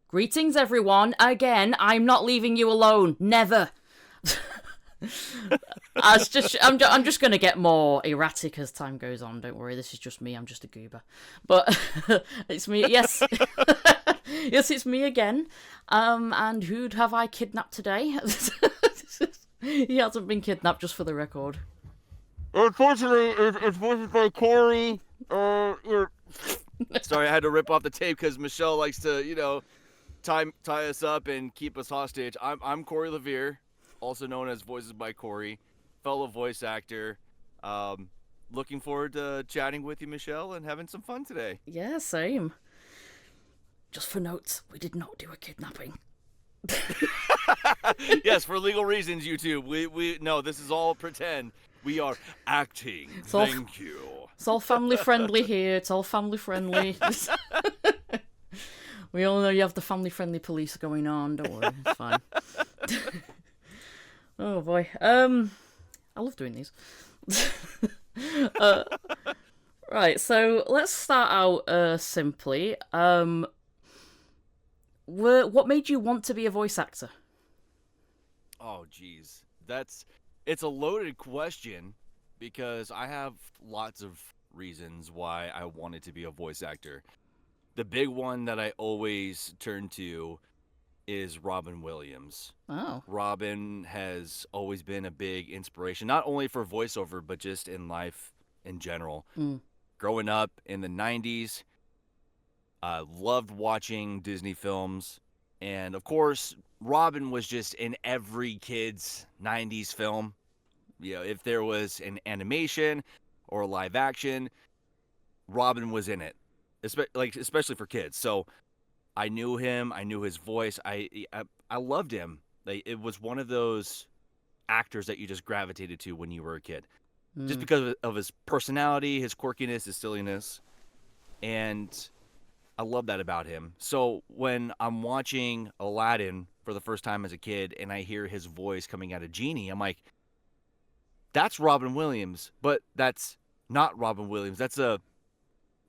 Greetings, everyone. Again, I'm not leaving you alone. Never. I'm just gonna get more erratic as time goes on. Don't worry, this is just me. I'm just a goober, but it's me. Yes, yes, it's me again. And who'd have I kidnapped today? He hasn't been kidnapped, just for the record. Unfortunately, it's voiced by Corey. Sorry, I had to rip off the tape because Michelle likes to, tie us up and keep us hostage. I'm Corey LeVier, also known as Voices by Corey, fellow voice actor. Um, Looking forward to chatting with you, Michelle, and having some fun today. Yeah, same. Just for notes, we did not do a kidnapping. Yes, for legal reasons, YouTube. We no, this is all pretend. We are acting. Thank you. It's all family friendly here. It's all family friendly. We all know you have the family friendly police going on. Don't worry, it's fine. Oh boy. I love doing these. Right, so let's start out simply. What made you want to be a voice actor? Oh, geez. It's a loaded question because I have lots of reasons why I wanted to be a voice actor. The big one that I always turn to is Robin Williams. Oh. Robin has always been a big inspiration, not only for voiceover, but just in life in general. Mm. Growing up in the 90s, I loved watching Disney films. And of course, Robin was just in every kid's 90s film. If there was an animation or a live action, Robin was in it, especially for kids. So I knew him. I knew his voice. I loved him. Like, it was one of those actors that you just gravitated to when you were a kid, just because of his personality, his quirkiness, his silliness, and I love that about him. So when I'm watching Aladdin for the first time as a kid and I hear his voice coming out of Genie, I'm like, that's Robin Williams, but that's not Robin Williams. That's a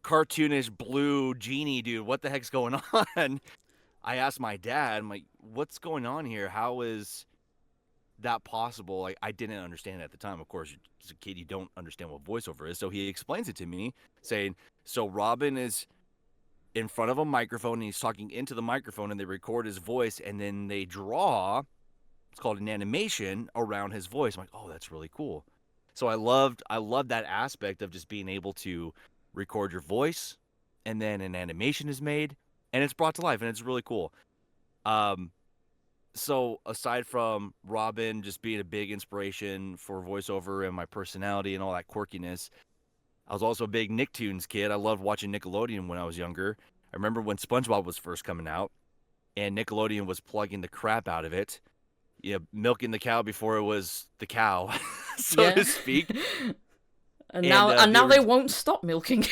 cartoonish blue genie dude. What the heck's going on? I asked my dad, I'm like, what's going on here? How is that possible? Like, I didn't understand it at the time. Of course, as a kid, you don't understand what voiceover is. So he explains it to me, saying, so Robin is in front of a microphone and he's talking into the microphone and they record his voice and then they draw, it's called an animation, around his voice. I'm like, oh, that's really cool. So I loved that aspect of just being able to record your voice and then an animation is made and it's brought to life and it's really cool. So aside from Robin just being a big inspiration for voiceover and my personality and all that quirkiness, I was also a big Nicktoons kid. I loved watching Nickelodeon when I was younger. I remember when SpongeBob was first coming out and Nickelodeon was plugging the crap out of it. Milking the cow before it was the cow, so to speak. And now they won't stop milking.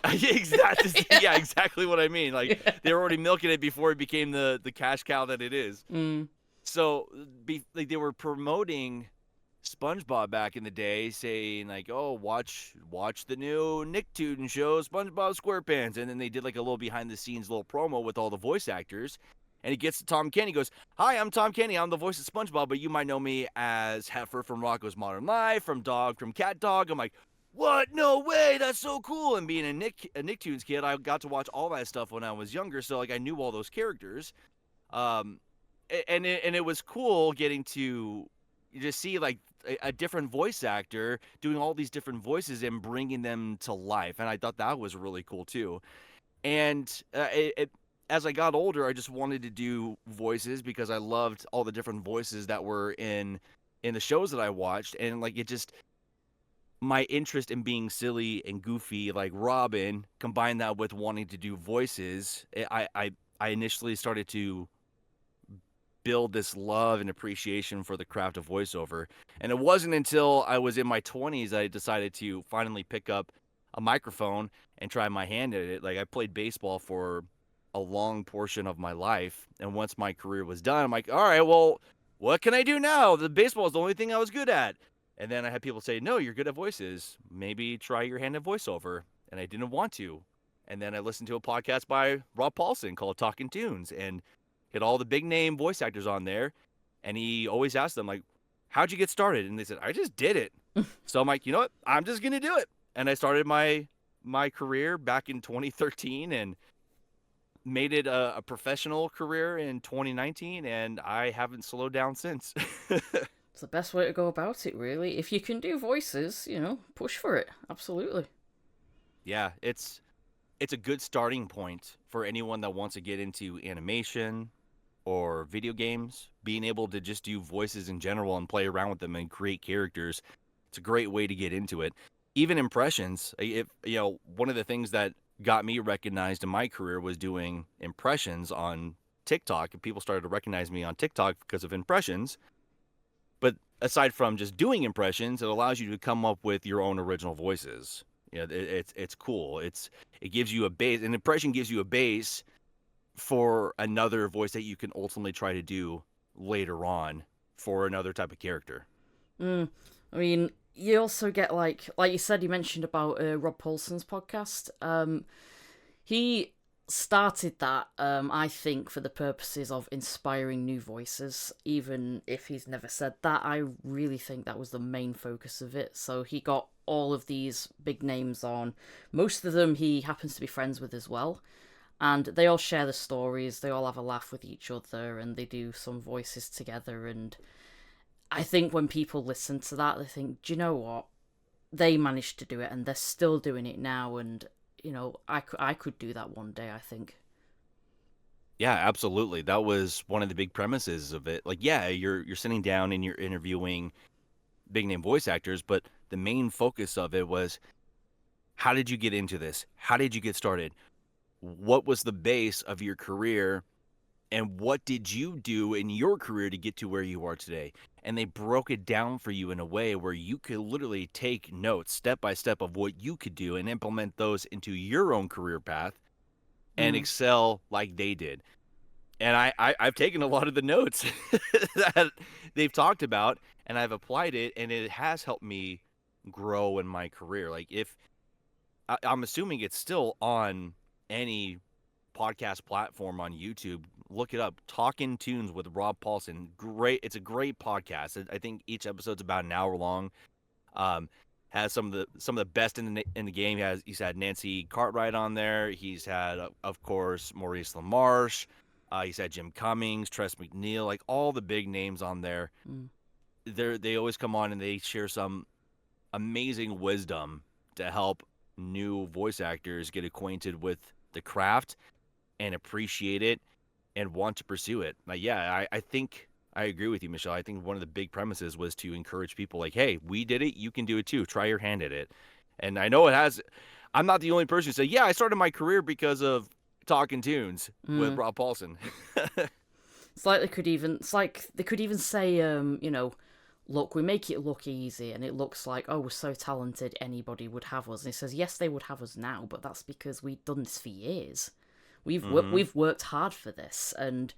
Exactly. Yeah, exactly what I mean. Like, they were already milking it before it became the cash cow that it is. So they were promoting SpongeBob back in the day, saying like, "Oh, watch the new Nicktoon show, SpongeBob SquarePants," and then they did like a little behind the scenes little promo with all the voice actors. And he gets to Tom Kenny, goes, "Hi, I'm Tom Kenny. I'm the voice of SpongeBob, but you might know me as Heifer from Rocko's Modern Life, from Dog from Cat Dog." I'm like, "What? No way! That's so cool!" And being a Nicktoons kid, I got to watch all that stuff when I was younger, so like I knew all those characters. And it was cool getting to just see like a different voice actor doing all these different voices and bringing them to life, and I thought that was really cool too. And as I got older, I just wanted to do voices because I loved all the different voices that were in the shows that I watched, and like it just my interest in being silly and goofy like Robin, combined that with wanting to do voices, I initially started to build this love and appreciation for the craft of voiceover. And it wasn't until I was in my 20s I decided to finally pick up a microphone and try my hand at it. Like, I played baseball for a long portion of my life, and once my career was done, I'm like, all right, well, what can I do now? The baseball is the only thing I was good at. And then I had people say, no, you're good at voices. Maybe try your hand at voiceover. And I didn't want to. And then I listened to a podcast by Rob Paulson called Talking Tunes, and had all the big name voice actors on there. And he always asked them, like, how'd you get started? And they said, I just did it. So I'm like, you know what? I'm just going to do it. And I started my career back in 2013 and made it a professional career in 2019. And I haven't slowed down since. It's the best way to go about it, really. If you can do voices, push for it. Absolutely. Yeah, it's a good starting point for anyone that wants to get into animation or video games. Being able to just do voices in general and play around with them and create characters, it's a great way to get into it. Even impressions. One of the things that got me recognized in my career was doing impressions on TikTok. And people started to recognize me on TikTok because of impressions. But aside from just doing impressions, it allows you to come up with your own original voices. It's cool. It gives you a base. An impression gives you a base for another voice that you can ultimately try to do later on for another type of character. I mean, you also get like you said, you mentioned about Rob Paulson's podcast. He started that, I think, for the purposes of inspiring new voices. Even if he's never said that, I really think that was the main focus of it. So he got all of these big names on. Most of them he happens to be friends with as well. And they all share the stories, they all have a laugh with each other, and they do some voices together. And I think when people listen to that, they think, do you know what? They managed to do it, and they're still doing it now. And, I could do that one day, I think. Yeah, absolutely. That was one of the big premises of it. Like, yeah, you're sitting down and you're interviewing big name voice actors, but the main focus of it was, how did you get into this? How did you get started? What was the base of your career, and what did you do in your career to get to where you are today? And they broke it down for you in a way where you could literally take notes step by step of what you could do and implement those into your own career path and excel like they did. And I've taken a lot of the notes that they've talked about, and I've applied it, and it has helped me grow in my career. Like, if I'm assuming it's still on any podcast platform on YouTube, look it up. Talking Tunes with Rob Paulson. Great. It's a great podcast. I think each episode's about an hour long. Has some of the best in the game. He's had Nancy Cartwright on there. He's had, of course, Maurice LaMarche. He's had Jim Cummings, Tress MacNeille, like all the big names on there. They always come on and they share some amazing wisdom to help new voice actors get acquainted with the craft and appreciate it and want to pursue it. Yeah, I think I agree with you, Michelle. I think one of the big premises was to encourage people like, hey, we did it. You can do it too. Try your hand at it. And I know it has. I'm not the only person who said, yeah, I started my career because of Talking Tunes with Rob Paulson. It's like they could even say, look, we make it look easy, and it looks like, oh, we're so talented, anybody would have us. And he says, yes, they would have us now, but that's because we've done this for years. We've worked hard for this, and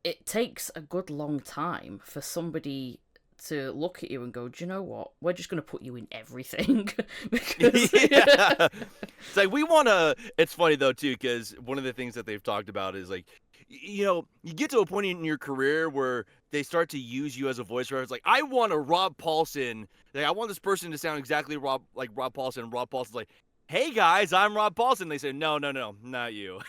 it takes a good long time for somebody to look at you and go, do you know what? We're just going to put you in everything. Because yeah. It's like, we want to. It's funny though too, because one of the things that they've talked about is like, you get to a point in your career where they start to use you as a voice actor. It's like, I want a Rob Paulson. Like, I want this person to sound exactly like Rob Paulson. And Rob Paulson's like, hey guys, I'm Rob Paulson. They say, no, not you.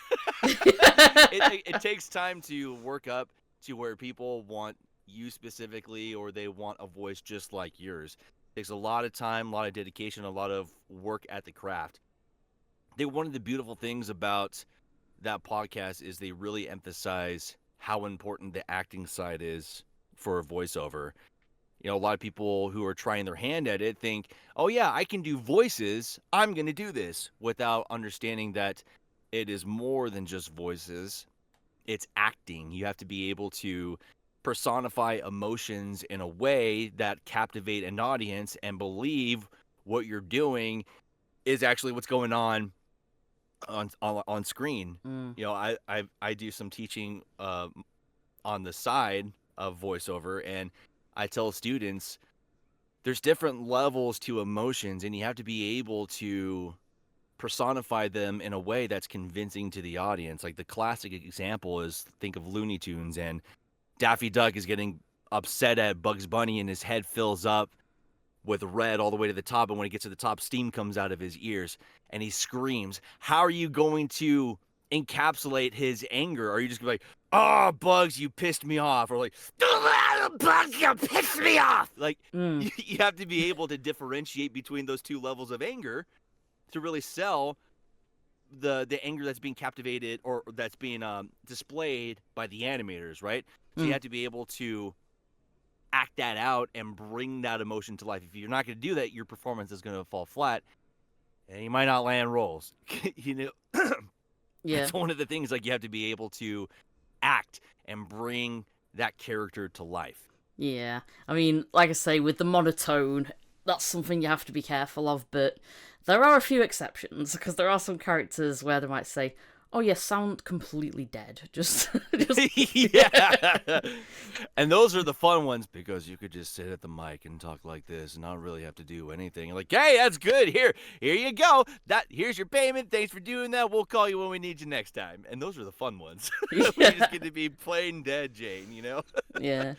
It takes time to work up to where people want you specifically, or they want a voice just like yours. It takes a lot of time, a lot of dedication, a lot of work at the craft. One of the beautiful things about that podcast is they really emphasize how important the acting side is for a voiceover. A lot of people who are trying their hand at it think, oh yeah, I can do voices, I'm going to do this, without understanding that it is more than just voices. It's acting. You have to be able to personify emotions in a way that captivate an audience and believe what you're doing is actually what's going on screen. I do some teaching on the side of voiceover, and I tell students there's different levels to emotions, and you have to be able to personify them in a way that's convincing to the audience. Like the classic example is, think of Looney Tunes, and Daffy Duck is getting upset at Bugs Bunny and his head fills up with red all the way to the top, and when he gets to the top, steam comes out of his ears and he screams. How are you going to encapsulate his anger? Are you just gonna be like, oh, Bugs, you pissed me off? Or like, Bugs, you pissed me off? Like, you have to be able to differentiate between those two levels of anger to really sell the anger that's being captivated or that's being displayed by the animators, right? So you have to be able to act that out and bring that emotion to life. If you're not going to do that, your performance is going to fall flat, and you might not land roles. You know, Yeah. it's one of the things, like, you have to be able to act and bring that character to life. Yeah. I mean, like I say, with the monotone, that's something you have to be careful of, but there are a few exceptions, because there are some characters where they might say, oh yeah, sound completely dead. Just Yeah. And those are the fun ones, because you could just sit at the mic and talk like this and not really have to do anything. Like, hey, that's good. Here you go. Here's your payment. Thanks for doing that. We'll call you when we need you next time. And those are the fun ones. We just get to be plain dead Jane, you know? Yeah.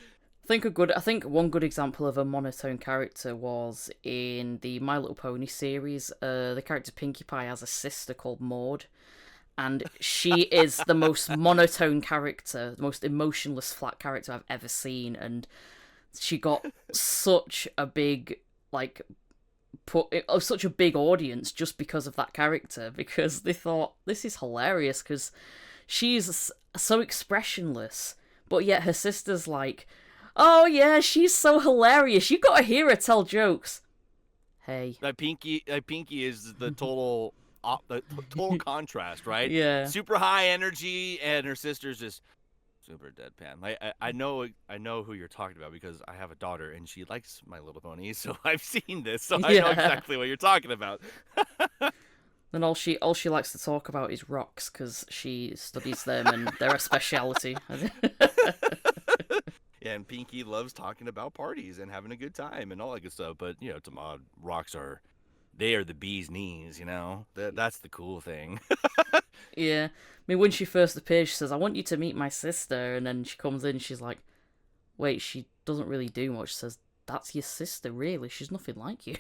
I think one good example of a monotone character was in the My Little Pony series. The character Pinkie Pie has a sister called Maud, and she is the most monotone character, the most emotionless, flat character I've ever seen, and she got such a big, such a big audience just because of that character, because they thought, this is hilarious, because she's so expressionless, but yet her sister's like, oh yeah, she's so hilarious, you gotta hear her tell jokes. Hey. Pinkie is the total contrast, right? Yeah. Super high energy, and her sister's just super deadpan. I know who you're talking about, because I have a daughter and she likes My Little Pony, so I've seen this, so I know exactly what you're talking about. Then all she likes to talk about is rocks, because she studies them and they're a speciality. Yeah, and Pinkie loves talking about parties and having a good time and all that good stuff. But, you know, to Maud, rocks are the bee's knees, you know? That's the cool thing. Yeah. I mean, when she first appears, she says, I want you to meet my sister. And then she comes in and she's like, wait, she doesn't really do much. She says, that's your sister, really? She's nothing like you.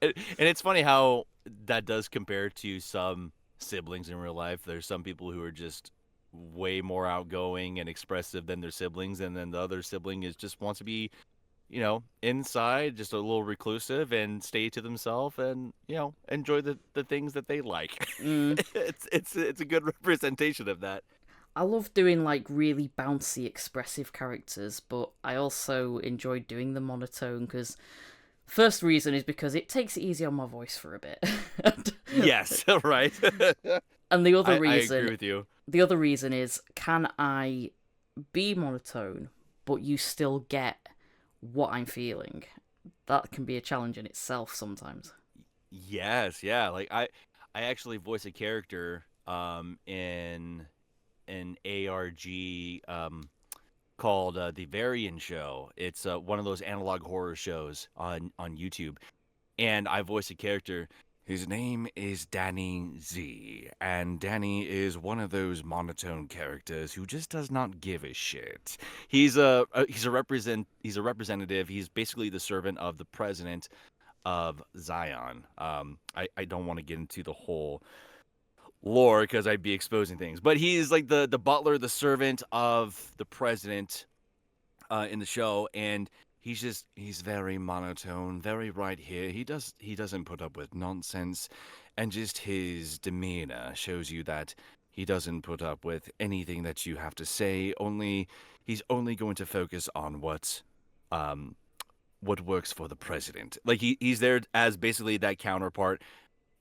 And it's funny how that does compare to some siblings in real life. There's some people who are just way more outgoing and expressive than their siblings, and then the other sibling just wants to be, you know, inside, just a little reclusive and stay to themselves and, you know, enjoy the things that they like. It's a good representation of that. I love doing like really bouncy, expressive characters, but I also enjoy doing the monotone, because first reason is because it takes it easy on my voice for a bit. Yes, right. And the other reason, I agree with you. The other reason is, can I be monotone, but you still get what I'm feeling? That can be a challenge in itself sometimes. Yes, yeah. Like I actually voice a character in an ARG called The Varian Show. It's one of those analog horror shows on YouTube, and I voice a character. His name is Danny Z, and Danny is one of those monotone characters who just does not give a shit. He's a representative. He's basically the servant of the president of Zion. I don't want to get into the whole lore because I'd be exposing things, but he's like the butler, the servant of the president in the show, and he's very monotone, very right here. He doesn't put up with nonsense, and just his demeanor shows you that he doesn't put up with anything that you have to say. He's only going to focus on what works for the president. Like he's there as basically that counterpart,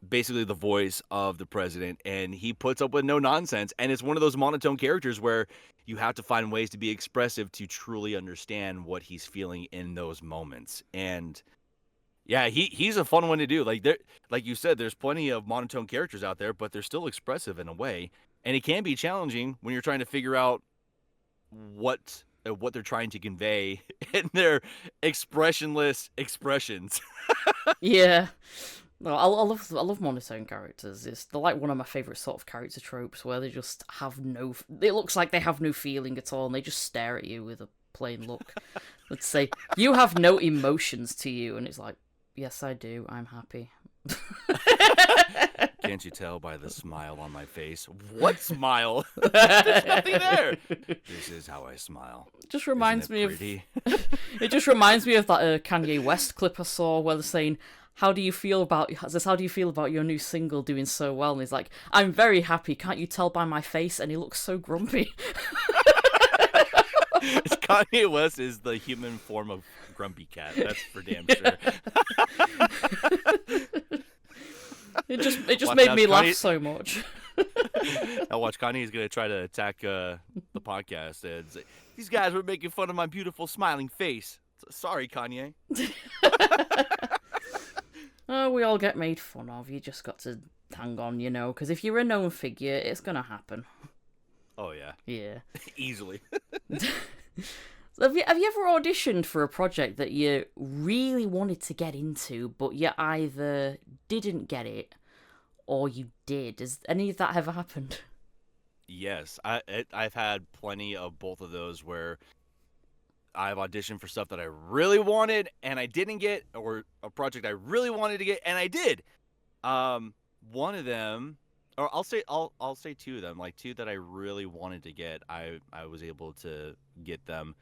basically the voice of the president, and he puts up with no nonsense. And it's one of those monotone characters where you have to find ways to be expressive to truly understand what he's feeling in those moments. And yeah, he's a fun one to do. Like you said, there's plenty of monotone characters out there, but they're still expressive in a way, and it can be challenging when you're trying to figure out what they're trying to convey in their expressionless expressions. Yeah. No, I love monotone characters. They're like one of my favorite sort of character tropes where they just have no. It looks like they have no feeling at all, and they just stare at you with a plain look. Let's say you have no emotions to you, and it's like, yes, I do. I'm happy. Can't you tell by the smile on my face? What smile? There's nothing there. This is how I smile. Just reminds Isn't it pretty? It just reminds me of that Kanye West clip I saw where they're saying, how do you feel about your new single doing so well? And he's like, I'm very happy. Can't you tell by my face? And he looks so grumpy. Kanye West is the human form of grumpy cat. That's for damn sure. It just Watch made out, me laugh Kanye. so much. Now watch, Kanye's gonna try to attack the podcast and say, these guys were making fun of my beautiful smiling face. Sorry, Kanye. Oh, we all get made fun of. You just got to hang on, because if you're a known figure, it's gonna happen. Oh yeah. Yeah. Easily. Have you ever auditioned for a project that you really wanted to get into, but you either didn't get it or you did? Has any of that ever happened? Yes, I've had plenty of both of those where I've auditioned for stuff that I really wanted and I didn't get, or a project I really wanted to get and I did. One of them, or I'll say two of them, like two that I really wanted to get. I was able to get them.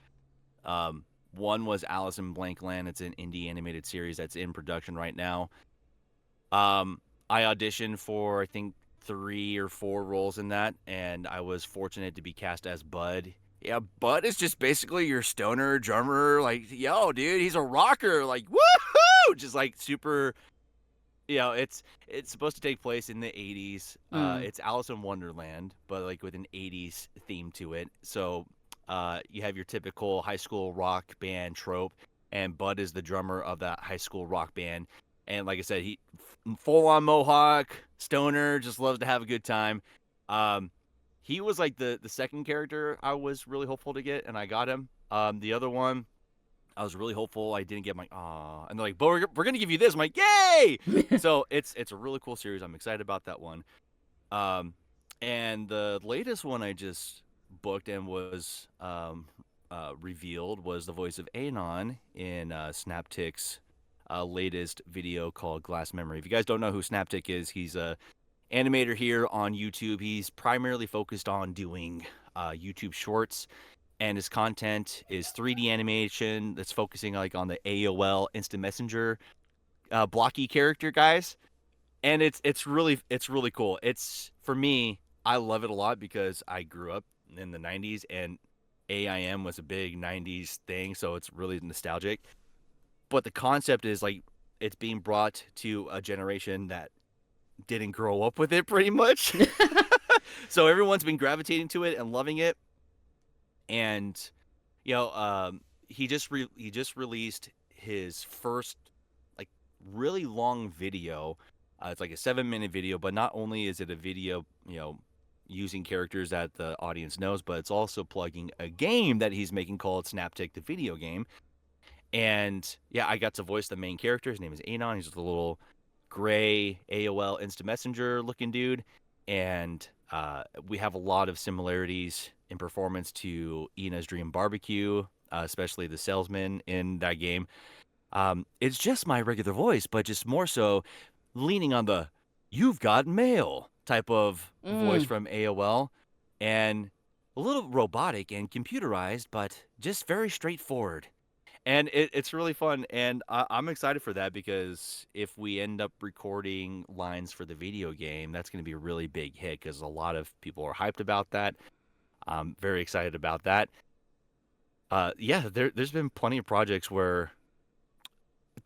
One was Alice in Blankland. It's an indie animated series that's in production right now. I auditioned for, I think, 3 or 4 roles in that, and I was fortunate to be cast as Bud. Yeah, Bud is just basically your stoner drummer. Like, yo, dude, he's a rocker. Like, woohoo! Just like super. It's supposed to take place in the 80s. It's Alice in Wonderland, but like with an 80s theme to it. So you have your typical high school rock band trope, and Bud is the drummer of that high school rock band. And like I said, he full-on mohawk, stoner, just loves to have a good time. He was like the second character I was really hopeful to get, and I got him. The other one, I was really hopeful I didn't get. I'm like, aw. And they're like, but we're going to give you this. I'm like, yay! So it's a really cool series. I'm excited about that one. And the latest one I just booked and was revealed was the voice of Anon in Snaptic's latest video called Glass Memory. If you guys don't know who Snaptic is, he's a animator here on YouTube. He's primarily focused on doing YouTube shorts, and his content is 3D animation that's focusing like on the AOL Instant Messenger blocky character guys. And it's really cool. It's, for me, I love it a lot because I grew up in the 90s and AIM was a big 90s thing, so it's really nostalgic. But the concept is like it's being brought to a generation that didn't grow up with it pretty much. So everyone's been gravitating to it and loving it. And he just released his first like really long video. It's like a 7-minute video, but not only is it a video, using characters that the audience knows, but it's also plugging a game that he's making called Snaptic the Video Game. And yeah, I got to voice the main character. His name is Anon. He's just a little gray AOL Instant Messenger looking dude. And we have a lot of similarities in performance to Ina's Dream Barbecue, especially the salesman in that game. It's just my regular voice, but just more so leaning on the "you've got mail" type of voice from AOL, and a little robotic and computerized, but just very straightforward. And it's really fun, and I'm excited for that because if we end up recording lines for the video game, that's going to be a really big hit because a lot of people are hyped about that. I'm very excited about that. There's been plenty of projects where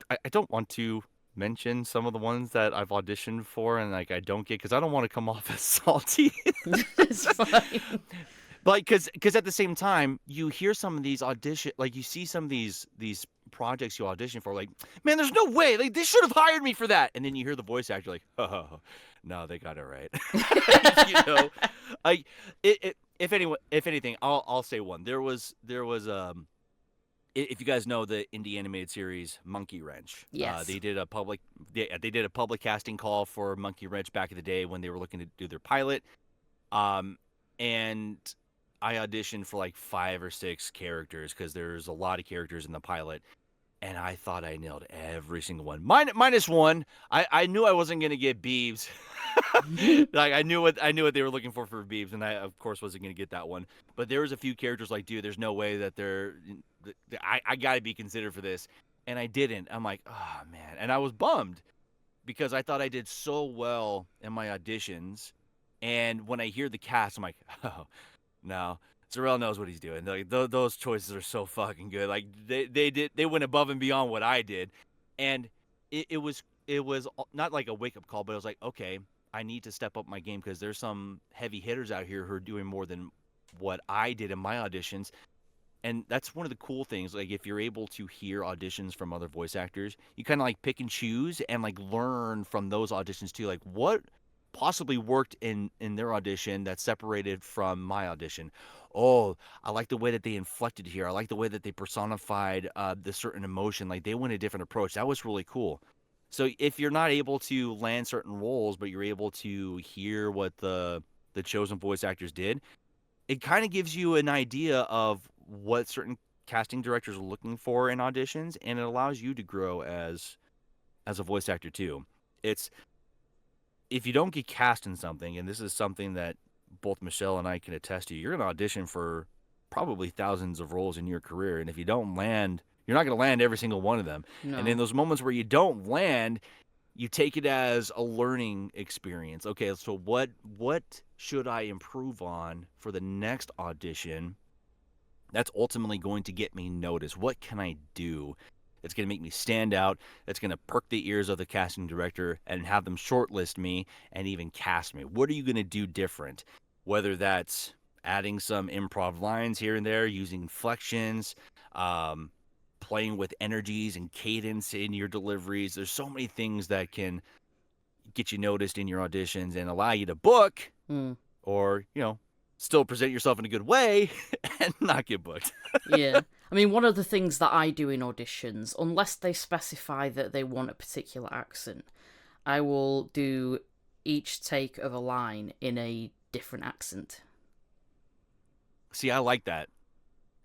I don't want to mention some of the ones that I've auditioned for and like I don't get because I don't want to come off as salty. It's fine. Like, because at the same time, you hear some of these like you see some of these projects you audition for, like, man, there's no way, like, they should have hired me for that. And then you hear the voice actor like, oh, no, they got it right. Like, if anything, I'll say one. There was if you guys know the indie animated series Monkey Wrench, Yes. they did a public casting call for Monkey Wrench back in the day when they were looking to do their pilot. And I auditioned for like 5 or 6 characters because there's a lot of characters in the pilot. And I thought I nailed every single one. Minus one. I knew I wasn't gonna get Beebs. Like I knew what they were looking for Beebs, and I of course wasn't gonna get that one. But there was a few characters like, dude, there's no way that I gotta be considered for this, and I didn't. I'm like, oh man, and I was bummed because I thought I did so well in my auditions, and when I hear the cast, I'm like, oh no. Zarel knows what he's doing. Like, those choices are so fucking good. Like they went above and beyond what I did, and it was not like a wake up call, but it was like, okay, I need to step up my game because there's some heavy hitters out here who are doing more than what I did in my auditions. And that's one of the cool things. Like if you're able to hear auditions from other voice actors, you kind of like pick and choose and like learn from those auditions too. Like what possibly worked in their audition that separated from my audition. Oh, I like the way that they inflected here. I like the way that they personified the certain emotion. Like they went a different approach. That was really cool. So if you're not able to land certain roles, but you're able to hear what the chosen voice actors did, it kind of gives you an idea of what certain casting directors are looking for in auditions, and it allows you to grow as a voice actor too. It's if you don't get cast in something, and this is something that both Michelle and I can attest to, you're going to audition for probably thousands of roles in your career, and if you don't land, you're not going to land every single one of them. No. And in those moments where you don't land, you take it as a learning experience. Okay, so what should I improve on for the next audition that's ultimately going to get me noticed? What can I do that's going to make me stand out, that's going to perk the ears of the casting director and have them shortlist me and even cast me? What are you going to do different? Whether that's adding some improv lines here and there, using inflections, playing with energies and cadence in your deliveries. There's so many things that can get you noticed in your auditions and allow you to book or, still present yourself in a good way and not get booked. Yeah. I mean, one of the things that I do in auditions, unless they specify that they want a particular accent, I will do each take of a line in a different accent. See, I like that.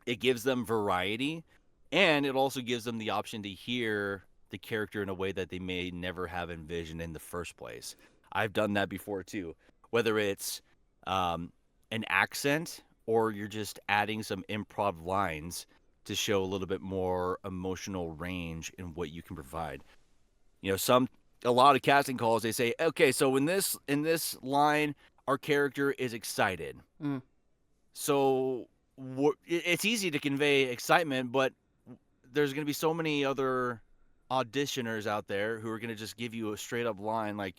It gives them variety, and it also gives them the option to hear the character in a way that they may never have envisioned in the first place. I've done that before too, whether it's an accent or you're just adding some improv lines to show a little bit more emotional range in what you can provide. A lot of casting calls, they say, okay, so in this line, our character is excited. So it's easy to convey excitement, but there's going to be so many other auditioners out there who are going to just give you a straight up line like,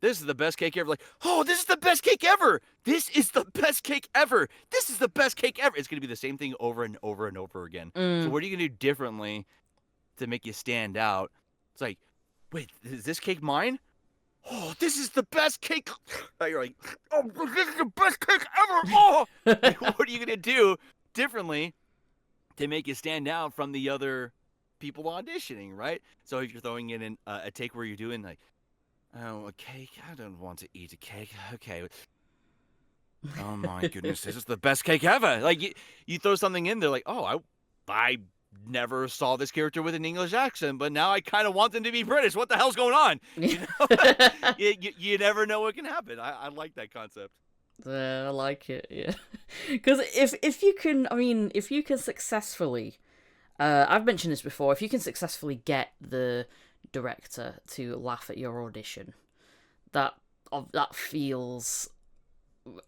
this is the best cake ever. Like, oh, this is the best cake ever. This is the best cake ever. This is the best cake ever. It's going to be the same thing over and over and over again. So what are you going to do differently to make you stand out? It's like, wait, is this cake mine? Oh, this is the best cake. You're like, oh, this is the best cake ever. Oh, like, what are you going to do differently to make you stand out from the other people auditioning, right? So if you're throwing in a take where you're doing like, oh, a cake? I don't want to eat a cake. Okay. Oh my goodness, this is the best cake ever. Like you throw something in there like, oh, I never saw this character with an English accent, but now I kind of want them to be British. What the hell's going on? You never know what can happen. I like that concept. I like it, yeah. Because if you can successfully, I've mentioned this before, if you can successfully get the director to laugh at your audition, that feels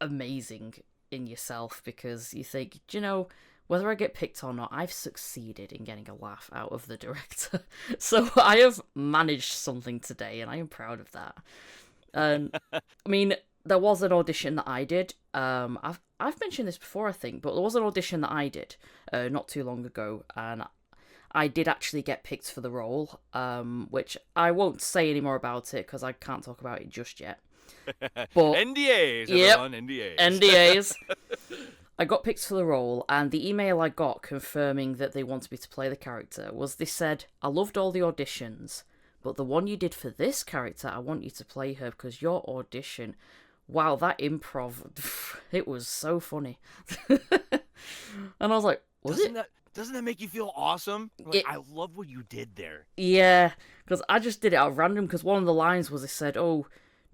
amazing in yourself, because you think, whether I get picked or not, I've succeeded in getting a laugh out of the director. So I have managed something today, and I am proud of that. There was an audition that I did. I've mentioned this before, I think, but there was an audition that I did not too long ago, and I did actually get picked for the role, which I won't say any more about it because I can't talk about it just yet. But NDAs, yep, everyone, NDAs. NDAs. I got picked for the role, and the email I got confirming that they wanted me to play the character was they said, I loved all the auditions, but the one you did for this character, I want you to play her because your audition, wow, that improv, it was so funny. And I was like, Doesn't that make you feel awesome? Like, I love what you did there. Yeah, because I just did it out random, because one of the lines was they said, oh,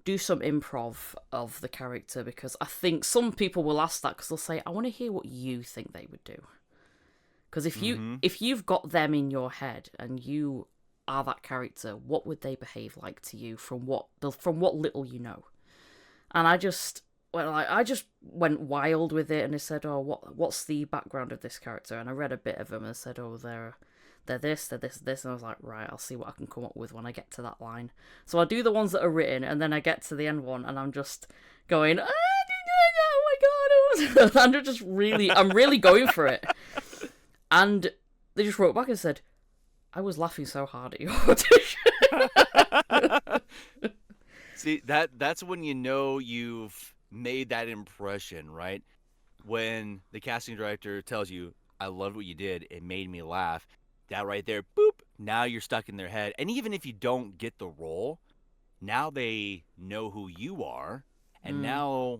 do some improv of the character, because I think some people will ask that because they'll say, I want to hear what you think they would do. Because if you've got them in your head and you are that character, what would they behave like to you from what little you know? And I just went wild with it, and they said, oh, what's the background of this character? And I read a bit of them, and said, oh, they're this, and I was like, right, I'll see what I can come up with when I get to that line. So I do the ones that are written, and then I get to the end one, and I'm just going, oh my god, I'm really going for it. And they just wrote back and said, I was laughing so hard at your audition. See, that's when you know you've made that impression, right? When the casting director tells you, I loved what you did, it made me laugh. That right there, boop, now you're stuck in their head. And even if you don't get the role, now they know who you are, and now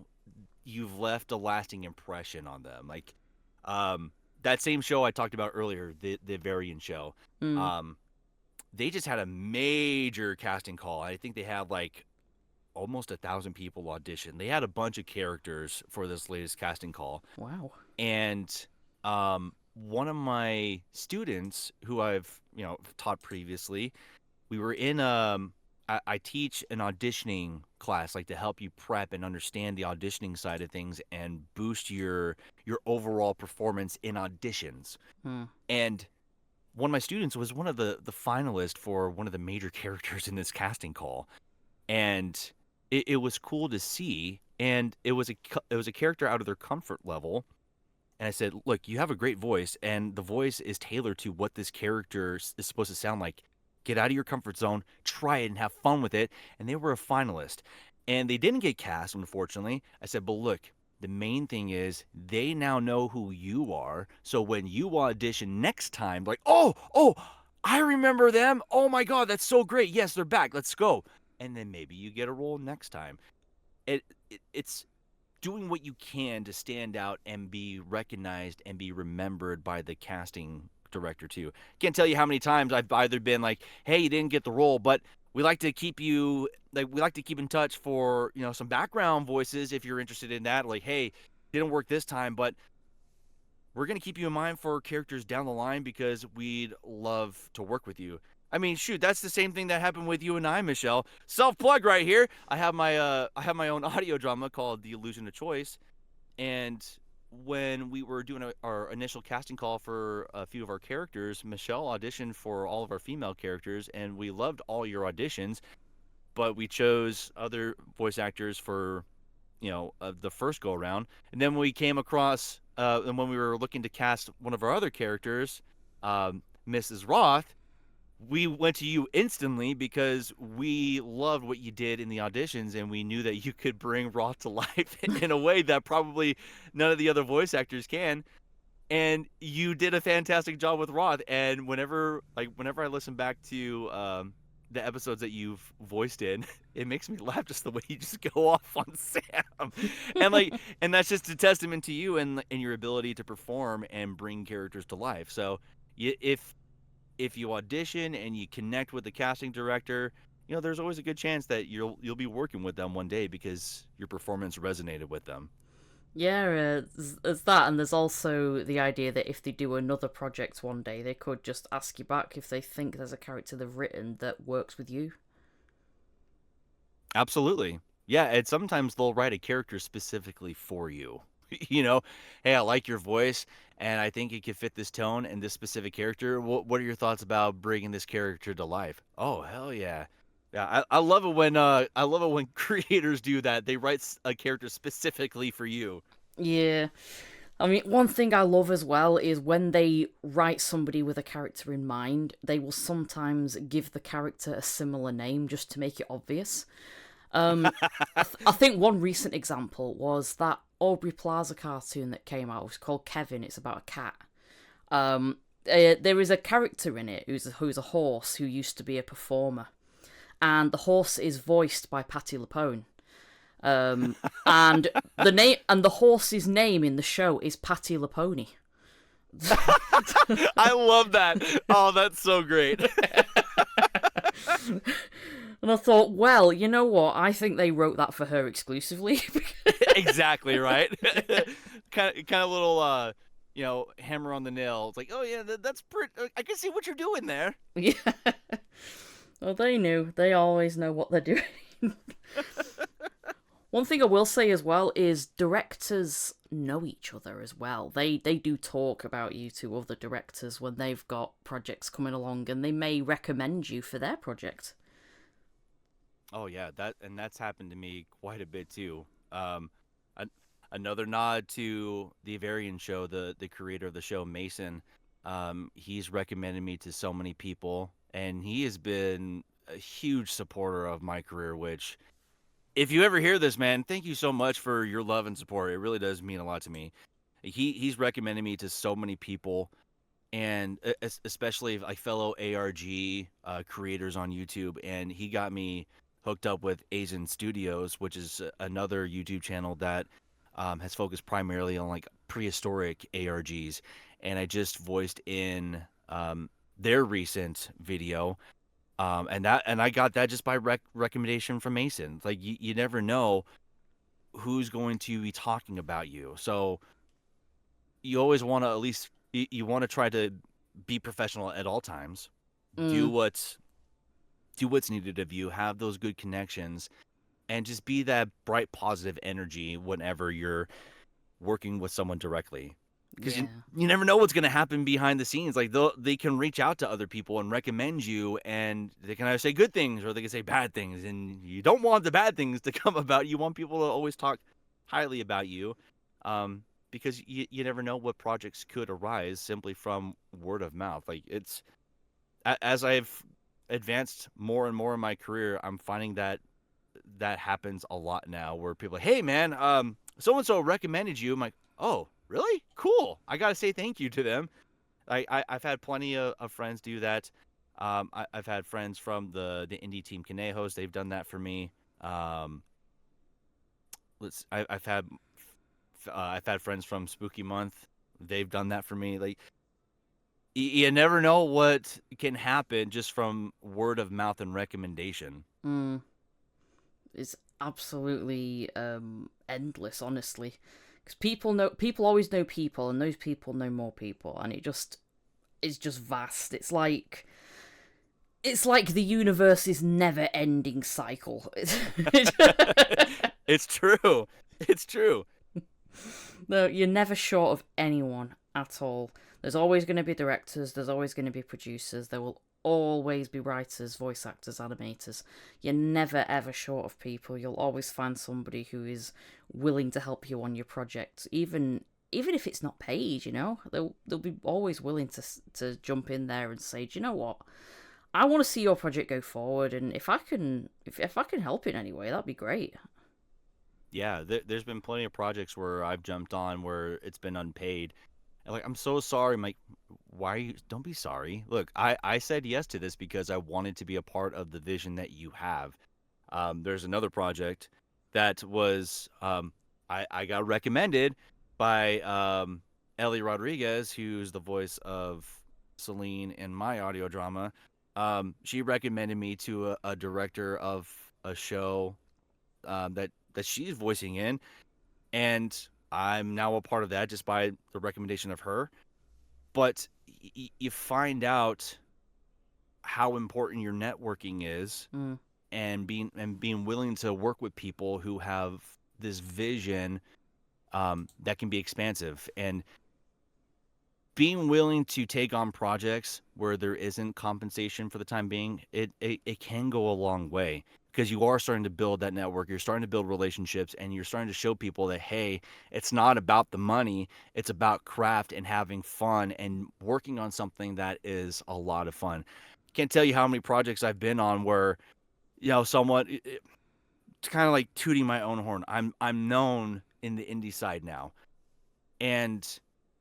you've left a lasting impression on them. Like, that same show I talked about earlier, the LeVier show, they just had a major casting call. I think they had like almost 1,000 people audition. They had a bunch of characters for this latest casting call. Wow. And one of my students who I've taught previously, we were in I teach an auditioning class, like to help you prep and understand the auditioning side of things and boost your overall performance in auditions. And one of my students was one of the finalists for one of the major characters in this casting call, and it was cool to see. And it was a character out of their comfort level. And I said, look, you have a great voice, and the voice is tailored to what this character is supposed to sound like. Get out of your comfort zone, try it, and have fun with it. And they were a finalist. And they didn't get cast, unfortunately. I said, but look, the main thing is they now know who you are. So when you audition next time, like, oh, I remember them. Oh, my God, that's so great. Yes, they're back. Let's go. And then maybe you get a role next time. It's doing what you can to stand out and be recognized and be remembered by the casting director too. Can't tell you how many times I've either been like, hey, you didn't get the role, but we like to keep in touch for some background voices if you're interested in that. Like, hey, didn't work this time, but we're going to keep you in mind for characters down the line because we'd love to work with you. I mean, shoot, that's the same thing that happened with you and I, Michelle. Self-plug right here. I have my own audio drama called The Illusion of Choice, and when we were doing our initial casting call for a few of our characters, Michelle auditioned for all of our female characters, and we loved all your auditions, but we chose other voice actors for the first go around. And then we came across and when we were looking to cast one of our other characters, Mrs. Roth, we went to you instantly because we loved what you did in the auditions, and we knew that you could bring Roth to life in a way that probably none of the other voice actors can. And you did a fantastic job with Roth. And whenever I listen back to the episodes that you've voiced in, it makes me laugh just the way you just go off on Sam. And that's just a testament to you and your ability to perform and bring characters to life. So if you audition and you connect with the casting director, there's always a good chance that you'll be working with them one day because your performance resonated with them. Yeah, there's that, and there's also the idea that if they do another project one day, they could just ask you back if they think there's a character they've written that works with you. Absolutely. Yeah, and sometimes they'll write a character specifically for you. Hey, I like your voice, and I think it could fit this tone and this specific character. What are your thoughts about bringing this character to life? Oh, hell yeah. Yeah, I love it when creators do that. They write a character specifically for you. Yeah. I mean, one thing I love as well is when they write somebody with a character in mind, they will sometimes give the character a similar name just to make it obvious. I think one recent example was that Aubrey Plaza cartoon that came out. It's called Kevin. It's about a cat. There is a character in it who's a horse who used to be a performer, and the horse is voiced by Patti LuPone. And the horse's name in the show is Patti LuPone. I love that. Oh, that's so great. And I thought, well, you know what? I think they wrote that for her exclusively. Exactly, right? kind of little, hammer on the nail. It's like, oh yeah, that's pretty. I can see what you're doing there. Yeah. Well, they knew. They always know what they're doing. One thing I will say as well is directors know each other as well. They do talk about you to other directors when they've got projects coming along, and they may recommend you for their project. Oh yeah, that's happened to me quite a bit too. Another nod to the LeVier show, the creator of the show, Mason. He's recommended me to so many people, and he has been a huge supporter of my career. Which, if you ever hear this, man, thank you so much for your love and support. It really does mean a lot to me. He's recommended me to so many people, and especially like fellow ARG creators on YouTube, and he got me hooked up with Asian Studios, which is another YouTube channel that has focused primarily on like prehistoric ARGs, and I just voiced in their recent video, and I got that just by recommendation from Mason. Like you never know who's going to be talking about you, so you always want to at least you want to try to be professional at all times. Do what's needed of you. Have those good connections, and just be that bright, positive energy whenever you're working with someone directly. Because you never know what's going to happen behind the scenes. Like they can reach out to other people and recommend you, and they can either say good things or they can say bad things. And you don't want the bad things to come about. You want people to always talk highly about you, because you never know what projects could arise simply from word of mouth. Like it's as I've advanced more and more in my career, I'm finding that happens a lot now, where people are like, hey man, so and so recommended you. I'm like, oh really? Cool. I gotta say thank you to them. I've had plenty of friends do that. I've had friends from the indie team Canejos. They've done that for me. I've had friends from Spooky Month. They've done that for me. Like you never know what can happen just from word of mouth and recommendation. It's absolutely endless, honestly, because people always know people, and those people know more people, and it's just vast. It's like the universe's never-ending cycle. It's true. It's true. No, you're never short of anyone at all. There's always going to be directors. There's always going to be producers. There will always be writers, voice actors, animators. You're never ever short of people. You'll always find somebody who is willing to help you on your project, even if it's not paid. They'll be always willing to jump in there and say, do you know what? I want to see your project go forward, and if I can help in any way, that'd be great. Yeah, there's been plenty of projects where I've jumped on where it's been unpaid. And like, I'm so sorry. I'm like, why are you? Don't be sorry. Look, I said yes to this because I wanted to be a part of the vision that you have. There's another project that was I got recommended by Ellie Rodriguez, who's the voice of Celine in my audio drama. She recommended me to a director of a show that she's voicing in, and I'm now a part of that just by the recommendation of her. But you find out how important your networking is, and being willing to work with people who have this vision that can be expansive, and being willing to take on projects where there isn't compensation for the time being. It can go a long way, because you are starting to build that network, you're starting to build relationships, and you're starting to show people that, hey, it's not about the money, it's about craft and having fun and working on something that is a lot of fun. Can't tell you how many projects I've been on where, somewhat, it's kind of like tooting my own horn. I'm known in the indie side now. And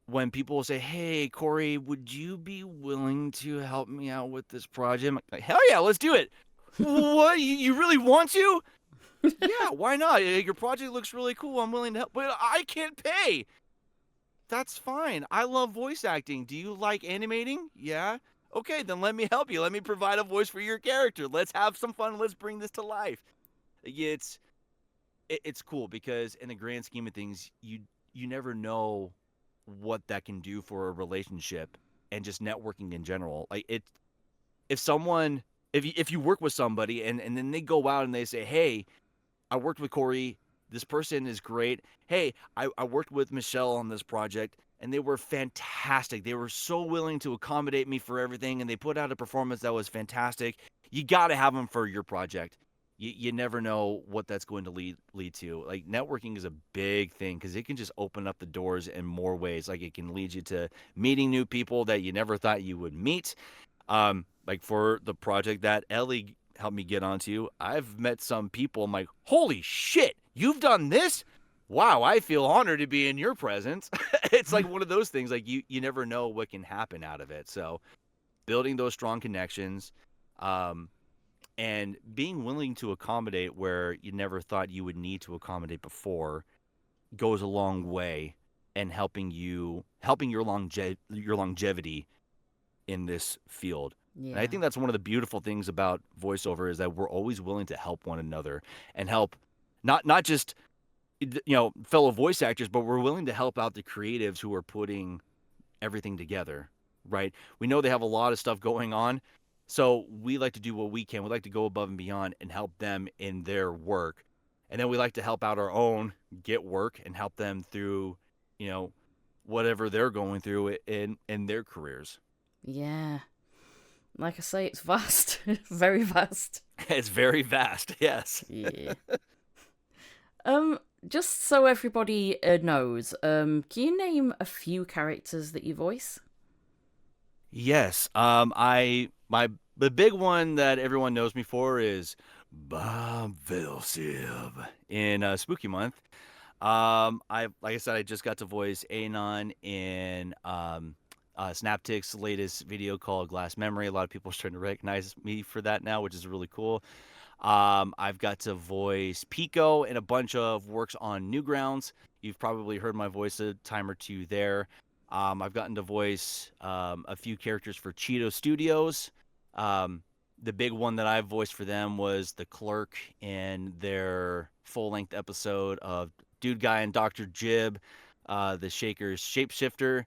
when people say, "Hey, Corey, would you be willing to help me out with this project?" I'm like, "Hell yeah, let's do it." What? You really want to? Yeah, why not? Your project looks really cool. I'm willing to help, but I can't pay. That's fine. I love voice acting. Do you like animating? Yeah. Okay, then let me help you. Let me provide a voice for your character. Let's have some fun. Let's bring this to life. It's cool because in the grand scheme of things, you never know what that can do for a relationship and just networking in general. Like if someone if you work with somebody and then they go out and they say, "Hey, I worked with Corey. This person is great. Hey, I worked with Michelle on this project, and they were fantastic. They were so willing to accommodate me for everything, and they put out a performance that was fantastic." You got to have them for your project. You never know what that's going to lead to. Like networking is a big thing because it can just open up the doors in more ways. Like it can lead you to meeting new people that you never thought you would meet. Like for the project that Ellie helped me get onto, I've met some people. I'm like, holy shit, you've done this? Wow, I feel honored to be in your presence. It's like one of those things. Like you never know what can happen out of it. So building those strong connections, and being willing to accommodate where you never thought you would need to accommodate before goes a long way in helping your longevity in this field. And I Yeah. think that's one of the beautiful things about voiceover is that we're always willing to help one another and help not just fellow voice actors, but we're willing to help out the creatives who are putting everything together, right? We know they have a lot of stuff going on, so we like to do what we can. We like to go above and beyond and help them in their work. And then we like to help out our own get work and help them through, you know, whatever they're going through in their careers. Yeah. Like I say, it's vast. Very vast. It's very vast, yes. Yeah. Um, just so everybody knows, can you name a few characters that you voice? Yes. The big one that everyone knows me for is Bob Velsib in Spooky Month. I like I said, I just got to voice Anon in Snaptic's latest video called Glass Memory. A lot of people are starting to recognize me for that now, which is really cool. I've got to voice Pico in a bunch of works on Newgrounds. You've probably heard my voice a time or two there. I've gotten to voice a few characters for Cheeto Studios. The big one that I voiced for them was the clerk in their full-length episode of Dude Guy and Dr. Jib, the Shaker's shapeshifter.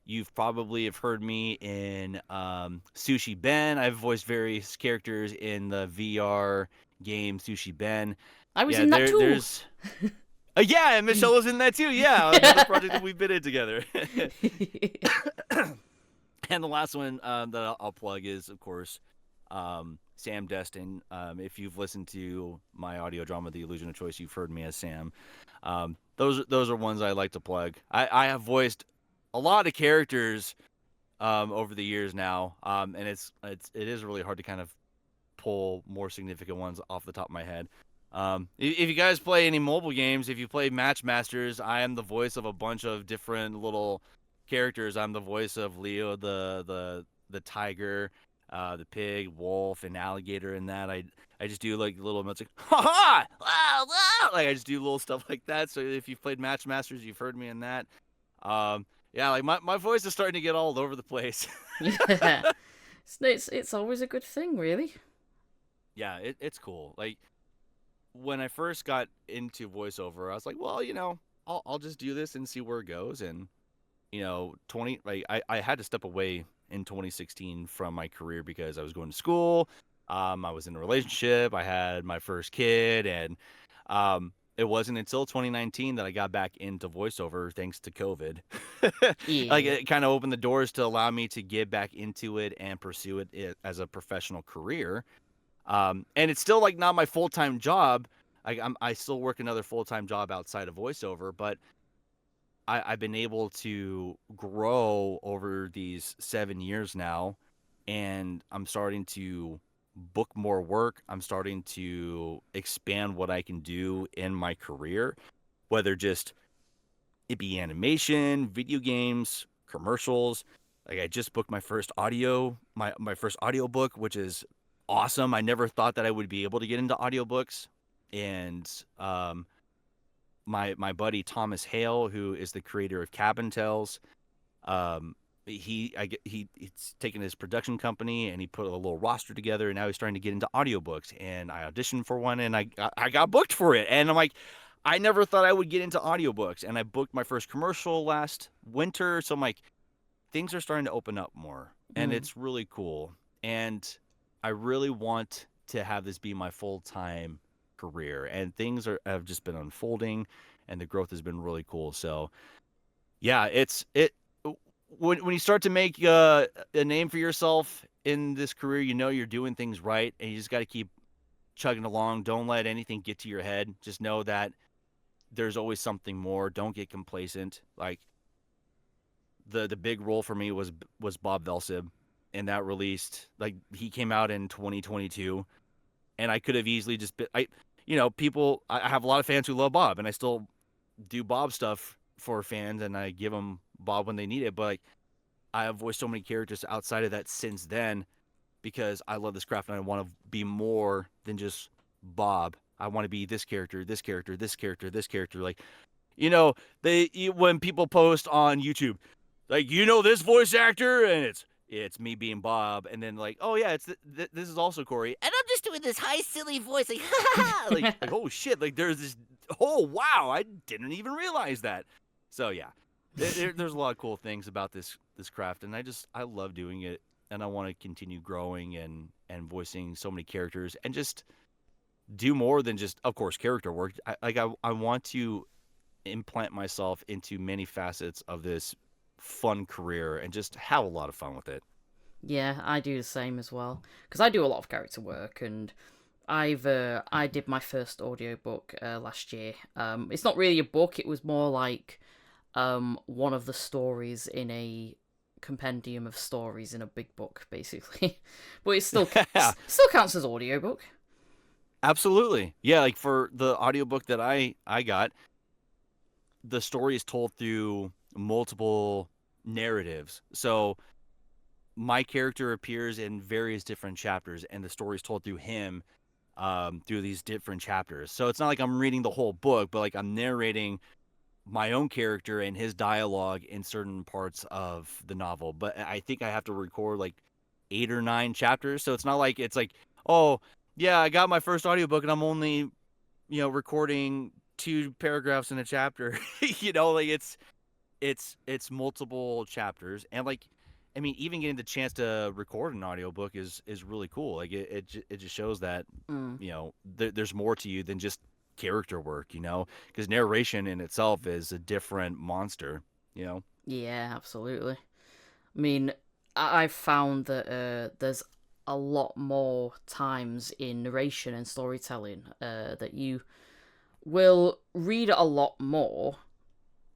You've probably have heard me in Sushi Ben. I've voiced various characters in the VR game Sushi Ben. I was Yeah, in that too. there's yeah, and Michelle was in that too. Yeah, another project that we've been in together. And the last one that I'll plug is, of course, Sam Destin. If you've listened to my audio drama, The Illusion of Choice, you've heard me as Sam. Those are ones I like to plug. I have voiced a lot of characters over the years now, and it is really hard to kind of pull more significant ones off the top of my head. If you guys play any mobile games, if you play Match Masters, I am the voice of a bunch of different little characters. I'm the voice of Leo, the tiger, the pig, wolf, and alligator. In that, I just do like little amounts like ha ha, wow, wow! Like I just do little stuff like that. So if you've played Match Masters, you've heard me in that. Yeah, like my voice is starting to get all over the place. Yeah. It's always a good thing, really. Yeah, it's cool. Like when I first got into voiceover, I was like, well, I'll just do this and see where it goes. And 20 like I had to step away in 2016 from my career because I was going to school. I was in a relationship. I had my first kid, and it wasn't until 2019 that I got back into voiceover thanks to COVID. Like Yeah. it kind of opened the doors to allow me to get back into it and pursue it as a professional career. And it's still like not my full-time job. I still work another full-time job outside of voiceover, but I've been able to grow over these 7 years now, and I'm starting to book more work. I'm starting to expand what I can do in my career, whether just It be animation, video games, commercials. Like I just booked my first audio, my first audiobook, which is awesome. I never thought that I would be able to get into audiobooks. And my buddy Thomas Hale, who is the creator of Cabin Tales, um, he's taken his production company and he put a little roster together, and now he's trying to get into audiobooks. And I auditioned for one, and I got booked for it. And I'm like, I never thought I would get into audiobooks, and I booked my first commercial last winter. So I'm like, things are starting to open up more, and it's really cool. And I really want to have this be my full-time career, and things have just been unfolding, and the growth has been really cool. So yeah, when you start to make a name for yourself in this career, you know you're doing things right, and you just got to keep chugging along. Don't let anything get to your head. Just know that there's always something more. Don't get complacent. Like the big role for me was Bob Velsib, and that released, like, he came out in 2022, and I could have easily just been, I have a lot of fans who love Bob, and I still do Bob stuff for fans, and I give them Bob when they need it. But like, I have voiced so many characters outside of that since then, because I love this craft and I want to be more than just Bob. I want to be this character, this character, this character, this character. Like, when people post on YouTube, like, this voice actor, and it's me being Bob, and then like, oh yeah, this is also Corey, and I'm just doing this high silly voice, like, like oh shit, like there's this, oh wow, I didn't even realize that. So yeah, there's a lot of cool things about this craft, and I love doing it, and I want to continue growing and voicing so many characters, and just do more than just, of course, character work. I want to implant myself into many facets of this fun career and just have a lot of fun with it. Yeah, I do the same as well, because I do a lot of character work, and I did my first audiobook last year. It's not really a book; it was more like one of the stories in a compendium of stories in a big book, basically. But it still still counts as audiobook. Absolutely, yeah. Like for the audiobook that I got, the story is told through multiple narratives. So my character appears in various different chapters, and the story is told through him, through these different chapters. So it's not like I'm reading the whole book, but like I'm narrating my own character and his dialogue in certain parts of the novel. But I think I have to record like 8 or 9 chapters. So it's not like it's like, oh yeah, I got my first audiobook and I'm only, recording 2 paragraphs in a chapter. Like it's multiple chapters. And like, I mean, even getting the chance to record an audiobook is really cool. Like it just shows that, there's more to you than just character work, because narration in itself is a different monster. Yeah, absolutely. I mean, I've found that there's a lot more times in narration and storytelling that you will read a lot more,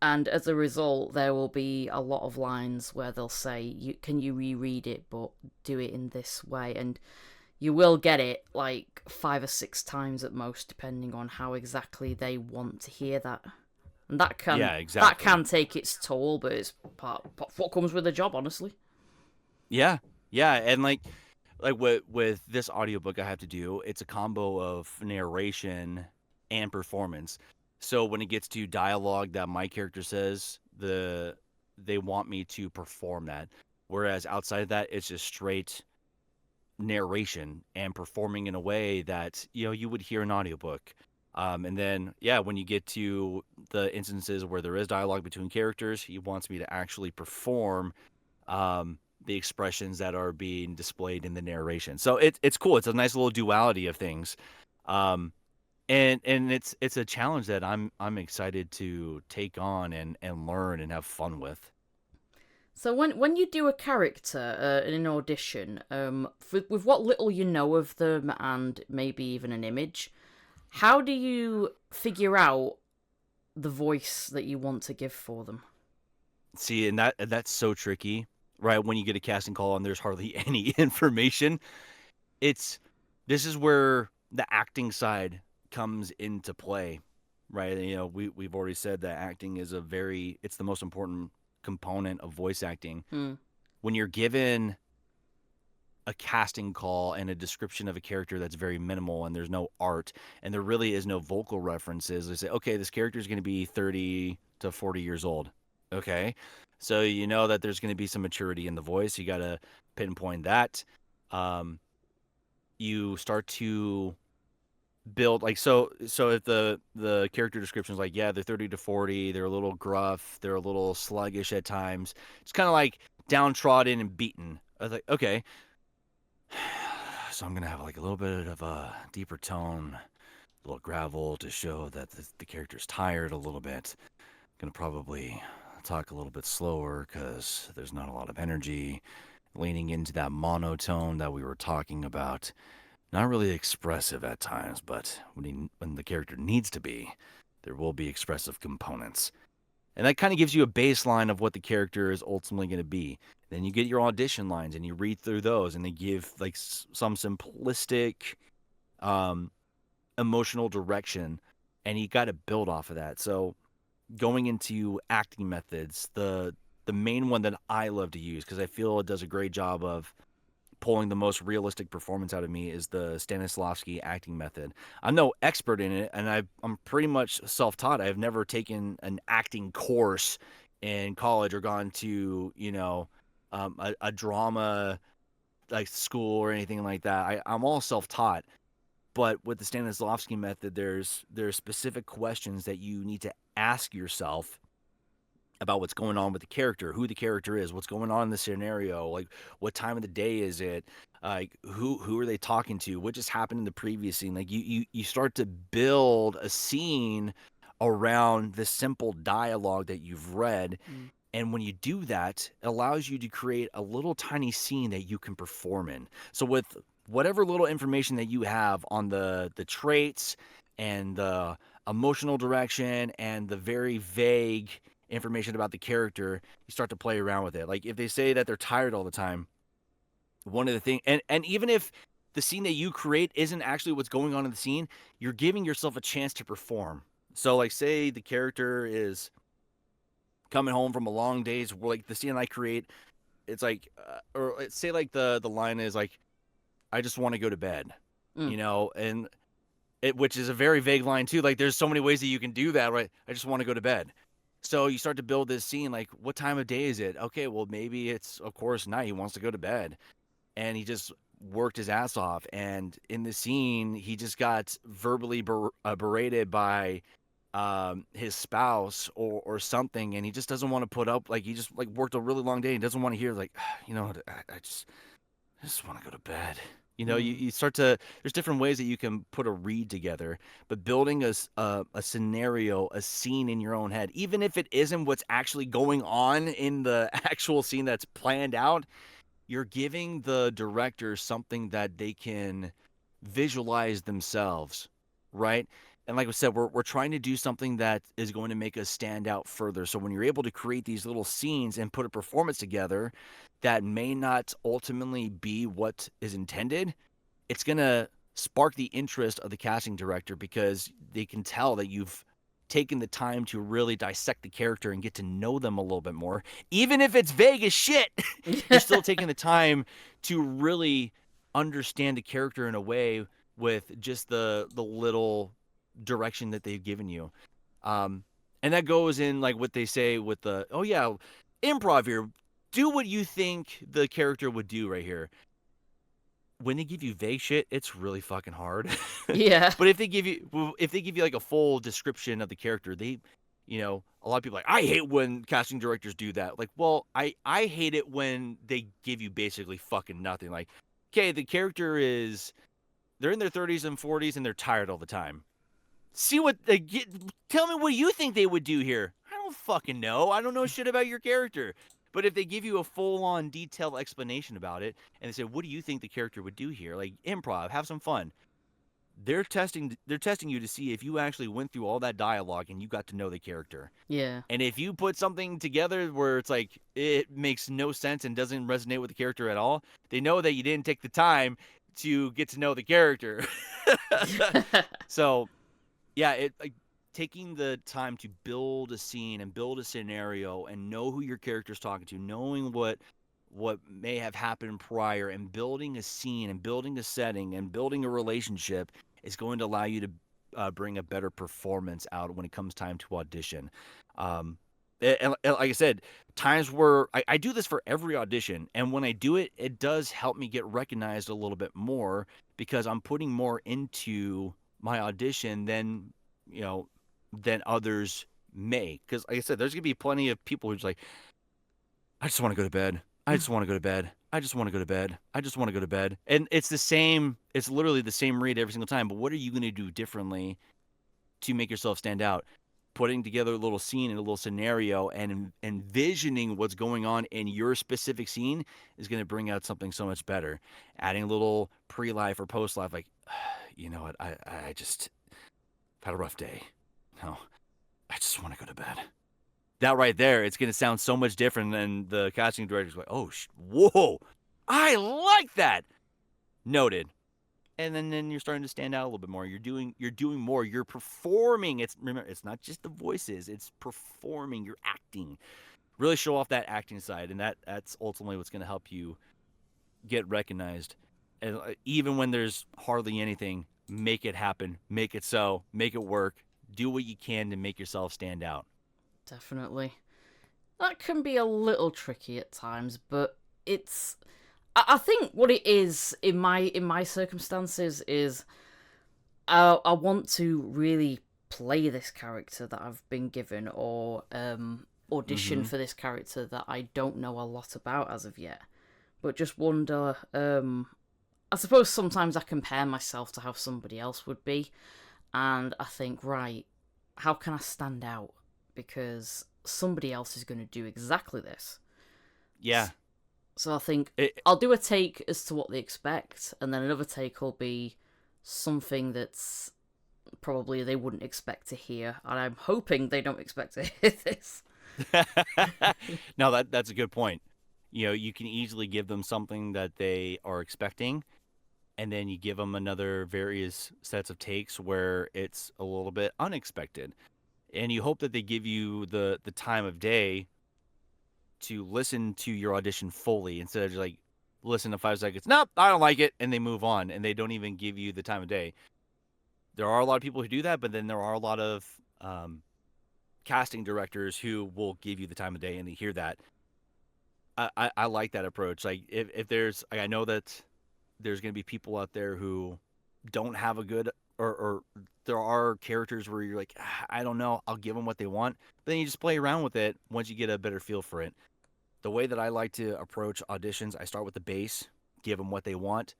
and as a result, there will be a lot of lines where they'll say, "Can you reread it, but do it in this way?" And you will get it like 5 or 6 times at most, depending on how exactly they want to hear that. And that can that can take its toll, but it's part of what comes with the job, honestly. Yeah, and like with this audiobook I have to do, it's a combo of narration and performance. So when it gets to dialogue that my character says, they want me to perform that. Whereas outside of that, it's just straight narration and performing in a way that you would hear an audiobook. And then when you get to the instances where there is dialogue between characters, he wants me to actually perform the expressions that are being displayed in the narration. So it's cool. It's a nice little duality of things. And it's a challenge that I'm excited to take on and learn and have fun with. So when you do a character in an audition, with what little you know of them and maybe even an image, how do you figure out the voice that you want to give for them? See, and that's so tricky, right? When you get a casting call and there's hardly any information, this is where the acting side comes into play. right? We've already said that acting is it's the most important component of voice acting. Mm. When you're given a casting call and a description of a character that's very minimal and there's no art and there really is no vocal references, they say, okay, this character is going to be 30 to 40 years old. Okay. So you know that there's going to be some maturity in the voice. You got to pinpoint that. Um, you start to build like so if the character description is like, yeah, they're 30 to 40, they're a little gruff, they're a little sluggish at times. It's kind of like downtrodden and beaten. I was like, okay, so I'm gonna have like a little bit of a deeper tone, a little gravel to show that the character's tired a little bit. Gonna probably talk a little bit slower because there's not a lot of energy. Leaning into that monotone that we were talking about. Not really expressive at times, but when the character needs to be, there will be expressive components. And that kind of gives you a baseline of what the character is ultimately going to be. Then you get your audition lines and you read through those, and they give like some simplistic um, emotional direction, and you got to build off of that. So going into acting methods, the main one that I love to use because I feel it does a great job of pulling the most realistic performance out of me is the Stanislavski acting method. I'm no expert in it, and I'm pretty much self-taught. I've never taken an acting course in college or gone to, a drama like school or anything like that. I'm all self-taught. But with the Stanislavski method, there's specific questions that you need to ask yourself about what's going on with the character, who the character is, what's going on in the scenario, like what time of the day is it, like who are they talking to, what just happened in the previous scene. Like you start to build a scene around the simple dialogue that you've read. And when you do that, it allows you to create a little tiny scene that you can perform in. So with whatever little information that you have on the traits and the emotional direction and the very vague information about the character, you start to play around with it. Like if they say that they're tired all the time, one of the things, and even if the scene that you create isn't actually what's going on in the scene, you're giving yourself a chance to perform. So like say the character is coming home from a long day's, like the scene I create, it's like or say like the line is like, I just want to go to bed, and which is a very vague line too. Like there's so many ways that you can do that, right? I just want to go to bed. So you start to build this scene like, what time of day is it? Okay, well maybe it's of course night. He wants to go to bed, and he just worked his ass off. And in the scene, he just got verbally berated by his spouse or something, and he just doesn't want to put up. Like he just like worked a really long day and doesn't want to hear like, I just want to go to bed. You start to, there's different ways that you can put a read together, but building a scenario, a scene in your own head, even if it isn't what's actually going on in the actual scene that's planned out, you're giving the director something that they can visualize themselves, right? And like I said, we're trying to do something that is going to make us stand out further. So when you're able to create these little scenes and put a performance together that may not ultimately be what is intended, it's going to spark the interest of the casting director because they can tell that you've taken the time to really dissect the character and get to know them a little bit more. Even if it's vague as shit, you're still taking the time to really understand the character in a way with just the little direction that they've given you. And that goes in like what they say with the, oh yeah, improv here. Do what you think the character would do right here. When they give you vague shit, it's really fucking hard. Yeah. But if they give you like a full description of the character, a lot of people are like, I hate when casting directors do that. Like, well, I hate it when they give you basically fucking nothing. Like, okay, the character they're in their 30s and 40s and they're tired all the time. See what they get. Tell me what you think they would do here. I don't fucking know. I don't know shit about your character. But if they give you a full-on detailed explanation about it and they say, what do you think the character would do here? Like improv, have some fun. They're testing you to see if you actually went through all that dialogue and you got to know the character. Yeah. And if you put something together where it's like it makes no sense and doesn't resonate with the character at all, they know that you didn't take the time to get to know the character. So, yeah, taking the time to build a scene and build a scenario and know who your character's talking to, knowing what may have happened prior, and building a scene and building a setting and building a relationship is going to allow you to bring a better performance out when it comes time to audition. And like I said, times where I do this for every audition, and when I do it, it does help me get recognized a little bit more because I'm putting more into my audition than you know than others may. Because like I said, there's gonna be plenty of people who's like, I just want to go to bed. I just want to go to bed. I just want to go to bed. I just want to go to bed. And it's the same. It's literally the same read every single time. But what are you going to do differently to make yourself stand out? Putting together a little scene and a little scenario and envisioning what's going on in your specific scene is going to bring out something so much better. Adding a little pre-life or post-life, like, you know what, I just had a rough day. No, I just want to go to bed. That right there, it's going to sound so much different than the casting director's like, oh, whoa, I like that. Noted. And then you're starting to stand out a little bit more. You're doing more. You're performing. Remember, it's not just the voices. It's performing. You're acting. Really show off that acting side, and that's ultimately what's going to help you get recognized. And even when there's hardly anything, make it happen. Make it so. Make it work. Do what you can to make yourself stand out. Definitely. That can be a little tricky at times, but it's... I think what it is in my circumstances is I want to really play this character that I've been given, or audition for this character that I don't know a lot about as of yet. But just wonder, I suppose sometimes I compare myself to how somebody else would be, and I think, right, how can I stand out? Because somebody else is going to do exactly this. Yeah. So I think I'll do a take as to what they expect, and then another take will be something that's probably they wouldn't expect to hear, and I'm hoping they don't expect to hear this. No, that's a good point. You know, you can easily give them something that they are expecting, and then you give them another various sets of takes where it's a little bit unexpected. And you hope that they give you the time of day to listen to your audition fully instead of just like listen to 5 seconds. Nope, I don't like it, and they move on and they don't even give you the time of day. There are a lot of people who do that, but then there are a lot of casting directors who will give you the time of day and they hear that. I like that approach. Like if there's, like, I know that there's going to be people out there who don't have a good or there are characters where you're like, I don't know, I'll give them what they want, but then you just play around with it once you get a better feel for it. The way that I like to approach auditions, I start with the base, give them what they want,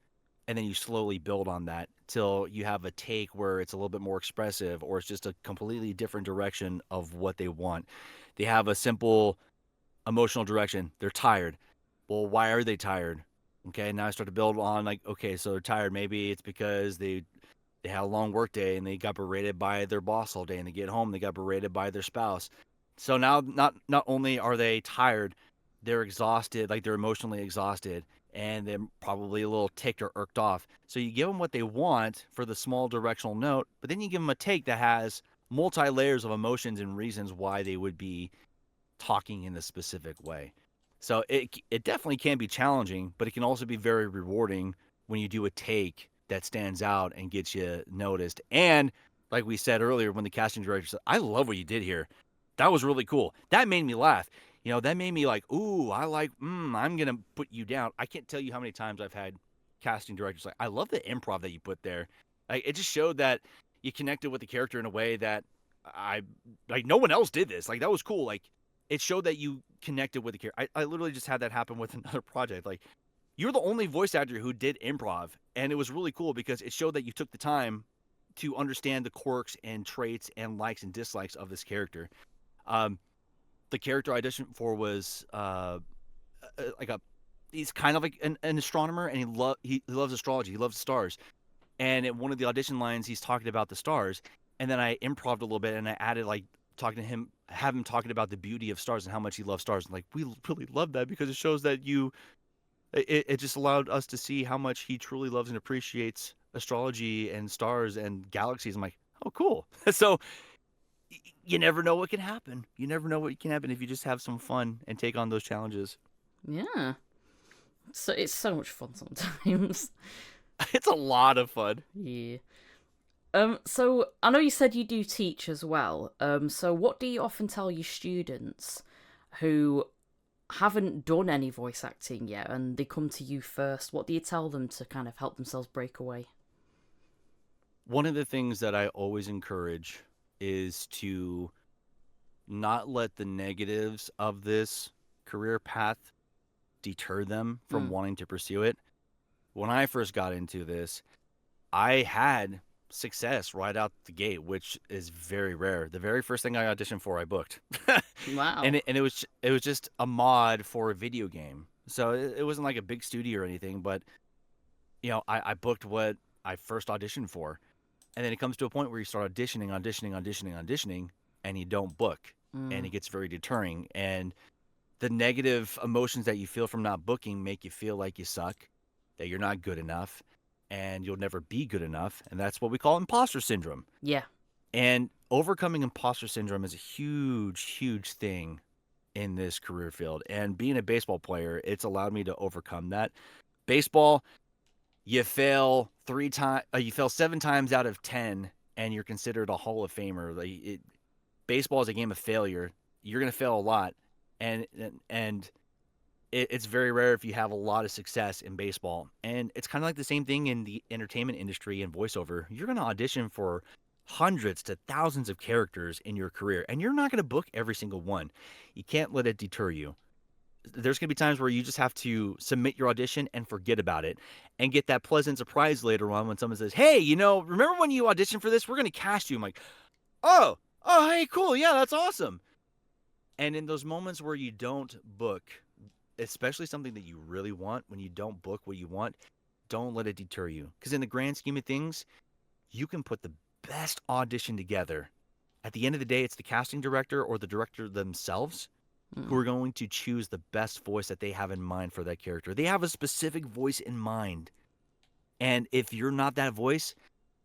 and then you slowly build on that till you have a take where it's a little bit more expressive, or it's just a completely different direction of what they want. They have a simple emotional direction. They're tired. Well, why are they tired? Okay, now I start to build on, like, okay, so they're tired. Maybe it's because they had a long work day and they got berated by their boss all day, and they get home, they got berated by their spouse. So now not only are they tired, they're exhausted, like they're emotionally exhausted, and they're probably a little ticked or irked off. So you give them what they want for the small directional note, but then you give them a take that has multi layers of emotions and reasons why they would be talking in a specific way. So it definitely can be challenging, but it can also be very rewarding when you do a take that stands out and gets you noticed. And like we said earlier, when the casting director said, I love what you did here. That was really cool. That made me laugh. You know, that made me like, ooh, I like, I'm going to put you down. I can't tell you how many times I've had casting directors like, I love the improv that you put there. Like, it just showed that you connected with the character in a way that no one else did this. Like, that was cool. Like, it showed that you connected with the character. I literally just had that happen with another project. Like, you're the only voice actor who did improv, and it was really cool because it showed that you took the time to understand the quirks and traits and likes and dislikes of this character. The character I auditioned for was he's kind of like an astronomer, and he loves astrology. He loves the stars. And in one of the audition lines, he's talking about the stars, and then I improv'd a little bit, and I added, like, talking to him, have him talking about the beauty of stars and how much he loves stars. And like, we really love that because it shows that it just allowed us to see how much he truly loves and appreciates astrology and stars and galaxies. I'm like, oh, cool. So you never know what can happen. You never know what can happen if you just have some fun and take on those challenges. Yeah. So it's so much fun sometimes. It's a lot of fun. Yeah. So I know you said you do teach as well. So what do you often tell your students who haven't done any voice acting yet and they come to you first? What do you tell them to kind of help themselves break away? One of the things that I always encourage is to not let the negatives of this career path deter them from Mm. wanting to pursue it. When I first got into this, I had success right out the gate, which is very rare. The very first thing I auditioned for, I booked, Wow. and it was just a mod for a video game. So it wasn't like a big studio or anything, but I booked what I first auditioned for, and then it comes to a point where you start auditioning, and you don't book, and Mm. it gets very deterring. And the negative emotions that you feel from not booking make you feel like you suck, that you're not good enough, and you'll never be good enough. And that's what we call imposter syndrome. Yeah. And overcoming imposter syndrome is a huge, huge thing in this career field. And being a baseball player, it's allowed me to overcome that. Baseball, you fail 3 times, you fail 7 times out of 10, and you're considered a Hall of Famer. Baseball is a game of failure. You're going to fail a lot, and it's very rare if you have a lot of success in baseball. And it's kind of like the same thing in the entertainment industry and voiceover. You're going to audition for hundreds to thousands of characters in your career, and you're not going to book every single one. You can't let it deter you. There's going to be times where you just have to submit your audition and forget about it and get that pleasant surprise later on when someone says, "Hey, remember when you auditioned for this? We're going to cast you." I'm like, "Oh, hey, cool. Yeah, that's awesome." And in those moments where you don't book, especially something that you really want, when you don't book what you want, don't let it deter you. Because in the grand scheme of things, you can put the best audition together. At the end of the day, it's the casting director or the director themselves who Mm. are going to choose the best voice that they have in mind for that character. They have a specific voice in mind. And if you're not that voice,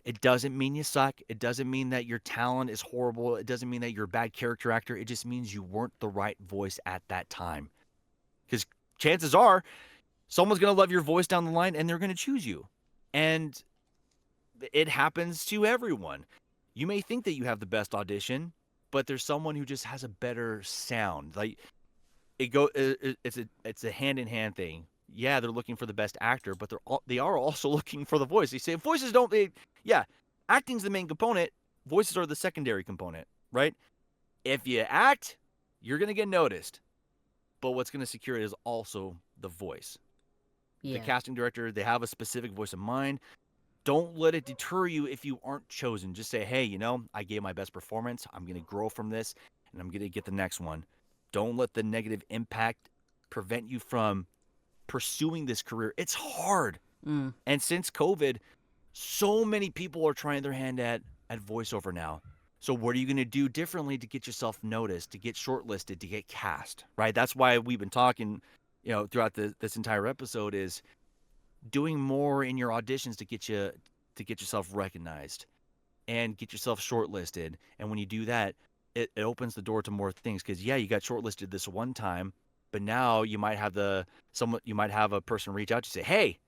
it doesn't mean you suck. It doesn't mean that your talent is horrible. It doesn't mean that you're a bad character actor. It just means you weren't the right voice at that time. Because chances are someone's going to love your voice down the line and they're going to choose you. And it happens to everyone. You may think that you have the best audition, but there's someone who just has a better sound. Like it's a hand in hand thing. Yeah, they're looking for the best actor, but they are also looking for the voice. They say voices don't. Yeah, acting's the main component. Voices are the secondary component, right? If you act, you're gonna get noticed. But what's gonna secure it is also the voice. The Yeah. casting director, they have a specific voice in mind. Don't let it deter you if you aren't chosen. Just say, hey, I gave my best performance. I'm going to grow from this, and I'm going to get the next one. Don't let the negative impact prevent you from pursuing this career. It's hard. Mm. And since COVID, so many people are trying their hand at voiceover now. So what are you going to do differently to get yourself noticed, to get shortlisted, to get cast, right? That's why we've been talking, throughout this entire episode is doing more in your auditions to get yourself recognized and get yourself shortlisted. And when you do that, it opens the door to more things. Because yeah, you got shortlisted this one time, but now you might have you might have a person reach out to say, "Hey,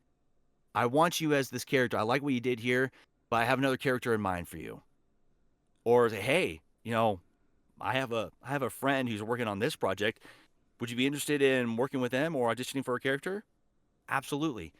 I want you as this character. I like what you did here, but I have another character in mind for you." Or say, "Hey, I have a friend who's working on this project. Would you be interested in working with them or auditioning for a character?" Absolutely.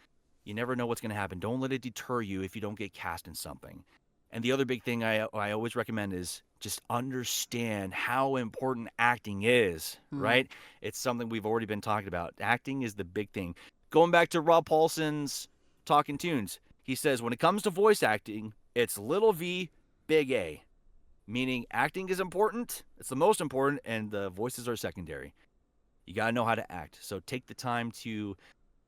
You never know what's going to happen. Don't let it deter you if you don't get cast in something. And the other big thing I always recommend is just understand how important acting is, Mm. right? It's something we've already been talking about. Acting is the big thing. Going back to Rob Paulson's Talking Tunes, he says when it comes to voice acting, it's little v, big A, meaning acting is important, it's the most important, and the voices are secondary. You got to know how to act. So take the time to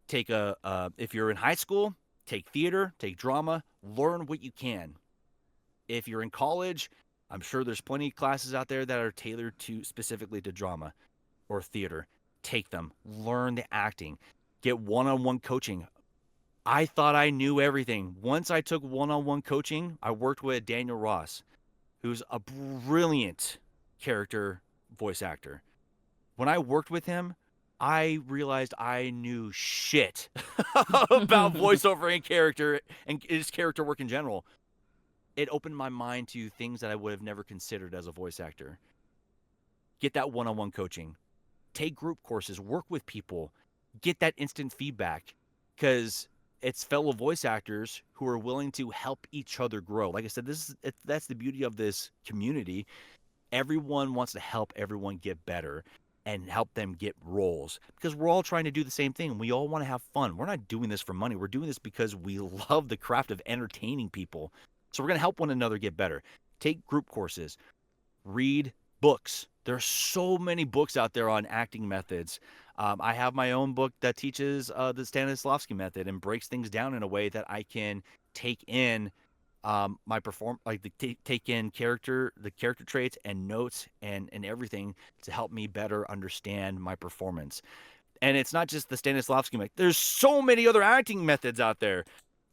take if you're in high school, take theater, take drama, learn what you can. If you're in college, I'm sure there's plenty of classes out there that are tailored to specifically to drama or theater. Take them, learn the acting, get one-on-one coaching. I thought I knew everything. Once I took one-on-one coaching, I worked with Daniel Ross, who's a brilliant character voice actor. When I worked with him, I realized I knew shit about voiceover and his character work in general. It opened my mind to things that I would have never considered as a voice actor. Get that one-on-one coaching, take group courses, work with people, get that instant feedback, because it's fellow voice actors who are willing to help each other grow. Like I said, that's the beauty of this community. Everyone wants to help everyone get better and help them get roles, because we're all trying to do the same thing. We all want to have fun. We're not doing this for money. We're doing this because we love the craft of entertaining people. So we're going to help one another get better. Take group courses, read books. There are so many books out there on acting methods. I have my own book that teaches the Stanislavski method and breaks things down in a way that I can take in take in the character traits and notes and everything to help me better understand my performance. And it's not just the Stanislavski method. There's so many other acting methods out there.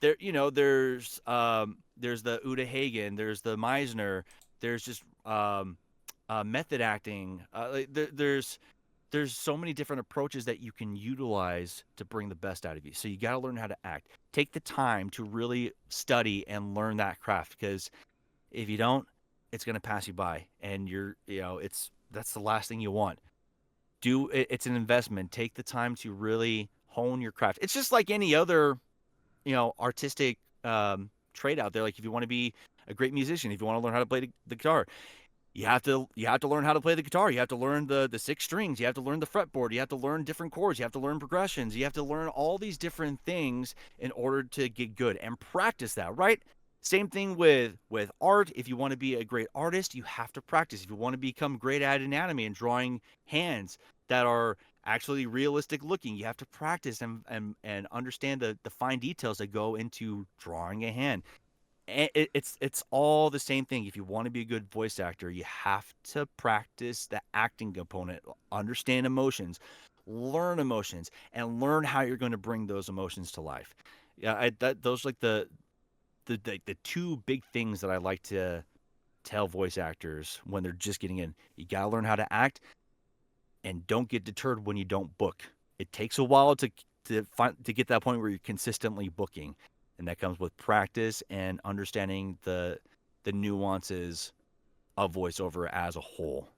There's the Uta Hagen, there's the Meisner, there's just method acting. There's so many different approaches that you can utilize to bring the best out of you. So you got to learn how to act. Take the time to really study and learn that craft, because if you don't, it's going to pass you by, and that's the last thing you want. It's an investment. Take the time to really hone your craft. It's just like any other, artistic trade out there. Like if you want to be a great musician, if you want to learn how to play the guitar, you have to learn how to play the guitar. You have to learn the 6 strings. You have to learn the fretboard. You have to learn different chords. You have to learn progressions. You have to learn all these different things in order to get good and practice that, right? Same thing with art. If you want to be a great artist, you have to practice. If you want to become great at anatomy and drawing hands that are actually realistic looking, you have to practice and understand the fine details that go into drawing a hand. It's all the same thing. If you want to be a good voice actor, you have to practice the acting component, understand emotions, learn emotions, and learn how you're going to bring those emotions to life. Yeah, those like the 2 big things that I like to tell voice actors when they're just getting in. You got to learn how to act, and don't get deterred when you don't book. It takes a while to get that point where you're consistently booking. And that comes with practice and understanding the nuances of voiceover as a whole.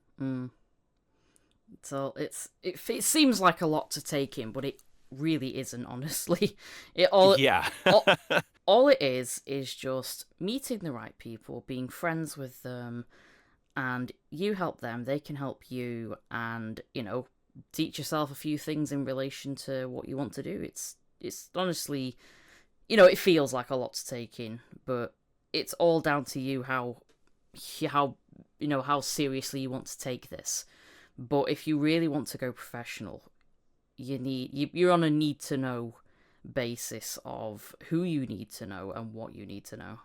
So it seems like a lot to take in, but it really isn't. Honestly, Yeah. all it is just meeting the right people, being friends with them, and you help them, they can help you, and teach yourself a few things in relation to what you want to do. It's honestly. It feels like a lot to take in, but it's all down to you how seriously you want to take this. But if you really want to go professional, you're on a need to know basis of who you need to know and what you need to know.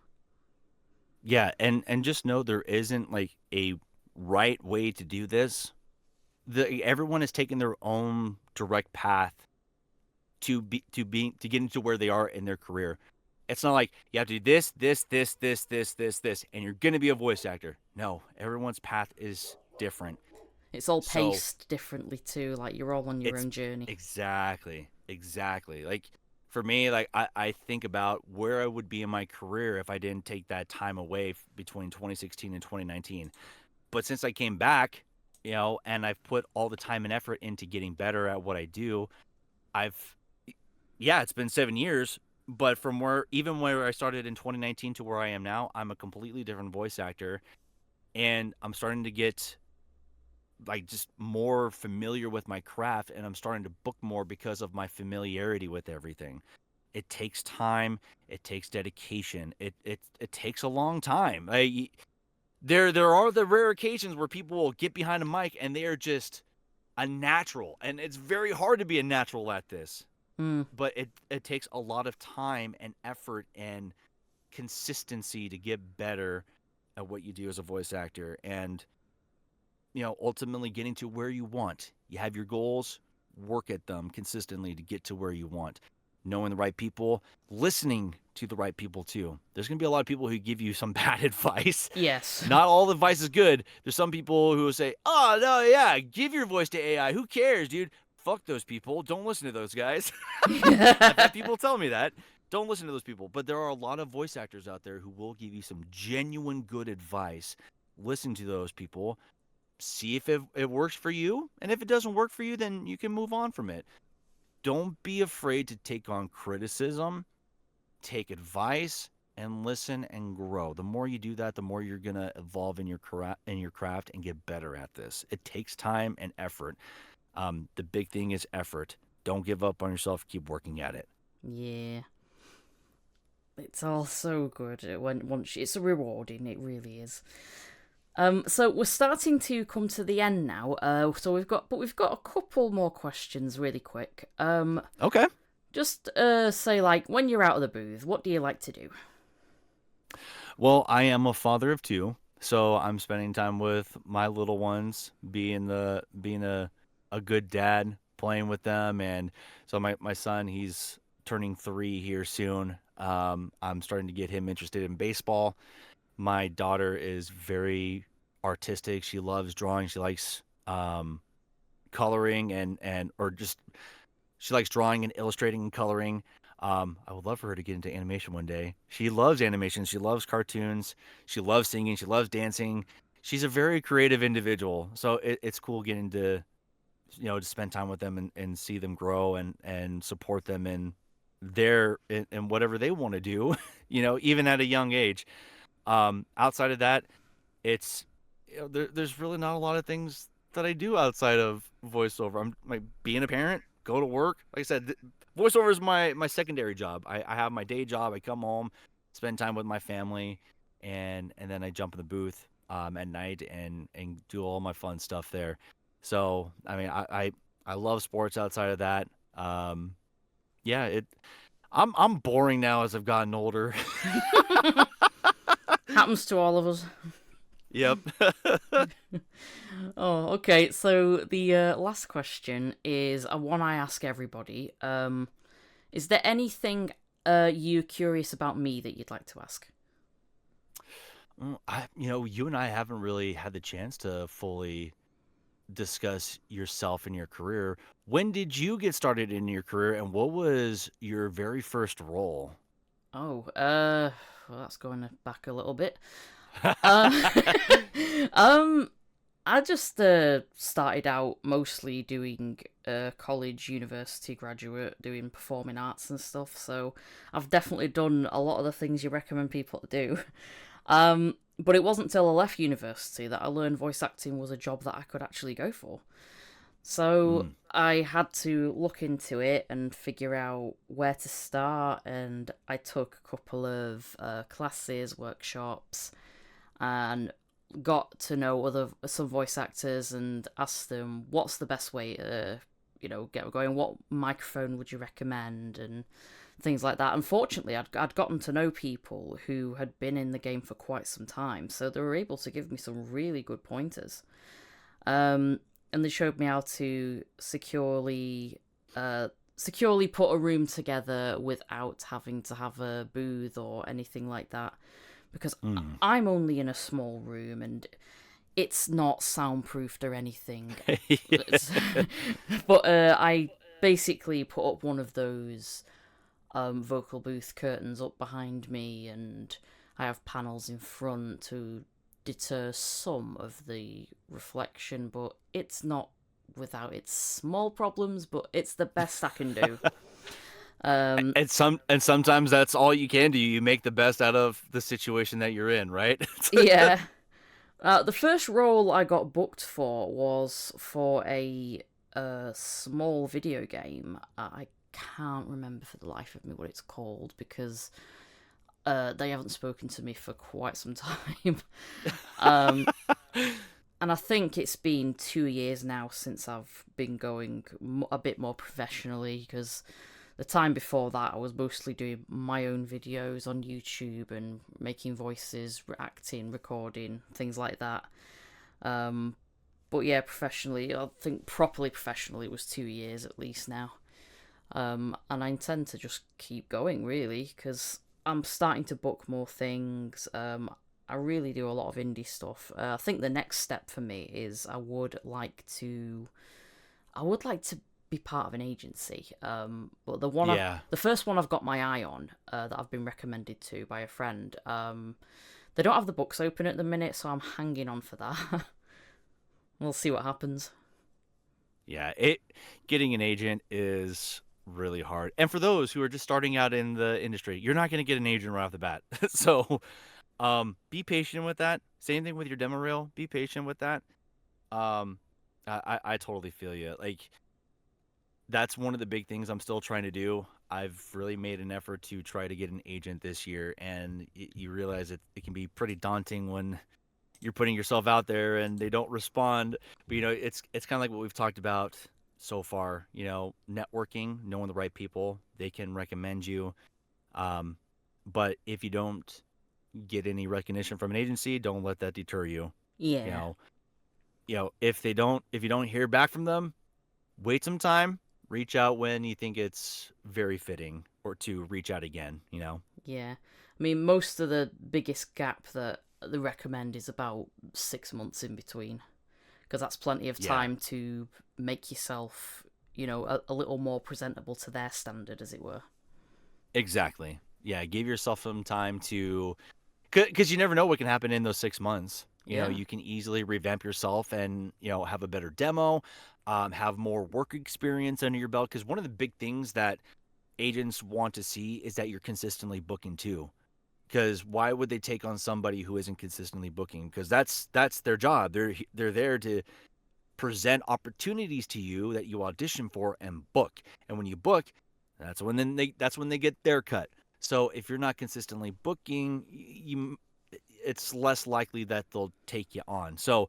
Yeah, and just know there isn't like a right way to do this. Everyone has taken their own direct path to get into where they are in their career. It's not like you have to do this, and you're going to be a voice actor. No, everyone's path is different. It's all paced differently too. Like you're all on your own journey. Exactly. Like for me, like I think about where I would be in my career if I didn't take that time away between 2016 and 2019. But since I came back, and I've put all the time and effort into getting better at what I do, it's been 7 years, but from where I started in 2019 to where I am now, I'm a completely different voice actor, and I'm starting to get like just more familiar with my craft, and I'm starting to book more because of my familiarity with everything. It takes time, it takes dedication, it takes a long time. There are the rare occasions where people will get behind a mic and they are just a natural, and it's very hard to be a natural at this. But it takes a lot of time and effort and consistency to get better at what you do as a voice actor, and ultimately getting to where you want. You have your goals, work at them consistently to get to where you want. knowing the right people, listening to the right people too. There's going to be a lot of people who give you some bad advice. Yes. Not all advice is good. There's some people who will say, "Oh, no, yeah, give your voice to AI. Who cares, dude? Fuck those people. Don't listen to those guys." I've had people tell me that. Don't listen to those people. But there are a lot of voice actors out there who will give you some genuine good advice. Listen to those people. See if it works for you. And if it doesn't work for you, then you can move on from it. Don't be afraid to take on criticism, take advice, and listen and grow. The more you do that, the more you're going to evolve in your craft and get better at this. It takes time and effort. The big thing is effort. Don't give up on yourself. Keep working at it. Yeah. It's all so good once it's rewarding. It really is. So we're starting to come to the end now. So we've got a couple more questions, really quick. Okay. Just say, like, when you're out of the booth, what do you like to do? Well, I am a father of two, so I'm spending time with my little ones, being a good dad, playing with them, and so my son, he's turning 3 here soon. I'm starting to get him interested in baseball. My daughter is very artistic. She loves drawing. She likes coloring and or just she likes drawing and illustrating and coloring. I would love for her to get into animation one day. She loves animation. She loves cartoons. She loves singing. She loves dancing. She's a very creative individual. So it's cool getting to, to spend time with them and see them grow and support them in in whatever they want to do, even at a young age. Outside of that, it's, there's really not a lot of things that I do outside of voiceover. I'm like being a parent, go to work. Like I said, voiceover is my secondary job. I have my day job. I come home, spend time with my family, and then I jump in the booth at night and do all my fun stuff there. So I mean, I love sports outside of that. Yeah, I'm boring now as I've gotten older. Happens to all of us. Yep. Oh, okay. So the last question is one I ask everybody. Is there anything you're curious about me that you'd like to ask? You and I haven't really had the chance to fully discuss yourself and your career. When did you get started in your career, and what was your very first role? Oh, well, that's going back a little bit. Uh, I just started out mostly doing college, university graduate, doing performing arts and stuff. So I've definitely done a lot of the things you recommend people to do. But it wasn't till I left university that I learned voice acting was a job that I could actually go for. So I had to look into it and figure out where to start, and I took a couple of classes, workshops, and got to know some voice actors and asked them what's the best way to get going, what microphone would you recommend, and things like that. Unfortunately, I'd gotten to know people who had been in the game for quite some time, so they were able to give me some really good pointers. And they showed me how to securely put a room together without having to have a booth or anything like that, because I'm only in a small room and it's not soundproofed or anything. But I basically put up one of those vocal booth curtains up behind me, and I have panels in front to deter some of the reflection, but it's not without its small problems, but it's the best I can do. And sometimes that's all you can do. You make the best out of the situation that you're in, right? Yeah. The first role I got booked for was for a small video game. I can't remember for the life of me what it's called, because they haven't spoken to me for quite some time. And I think it's been 2 years now since I've been going a bit more professionally, because the time before that I was mostly doing my own videos on YouTube and making voices, acting, recording, things like that. But yeah, professionally, I think properly professionally, it was 2 years at least now. And I intend to just keep going, really, because I'm starting to book more things. I really do a lot of indie stuff. I think the next step for me is I would like to be part of an agency. But Yeah. the first one I've got my eye on, that I've been recommended to by a friend. They don't have the books open at the minute, so I'm hanging on for that. We'll see what happens. Yeah, getting an agent is really hard. And for those who are just starting out in the industry, you're not going to get an agent right off the bat. So, be patient with that. Same thing with your demo reel. Be patient with that. Um, I totally feel you. Like, that's one of the big things I'm still trying to do. I've really made an effort to try to get an agent this year, and you realize it can be pretty daunting when you're putting yourself out there and they don't respond. But it's kind of like what we've talked about so far. Networking, knowing the right people, they can recommend you. But if you don't get any recognition from an agency, don't let that deter you. You Yeah. know, if you don't hear back from them, wait some time, reach out when you think it's very fitting, or to reach out again. Yeah. I mean, most of the biggest gap that they recommend is about 6 months in between, because that's plenty of Yeah, time to make yourself, a little more presentable to their standard, as it were. exactly. Yeah, give yourself some time to, because you never know what can happen in those 6 months. Yeah. You can easily revamp yourself and have a better demo, have more work experience under your belt. Because one of the big things that agents want to see is that you're consistently booking too. Because why would they take on somebody who isn't consistently booking? Because that's their job. They're there to present opportunities to you that you audition for and book. And when you book, that's when they get their cut. So if you're not consistently booking, it's less likely that they'll take you on. So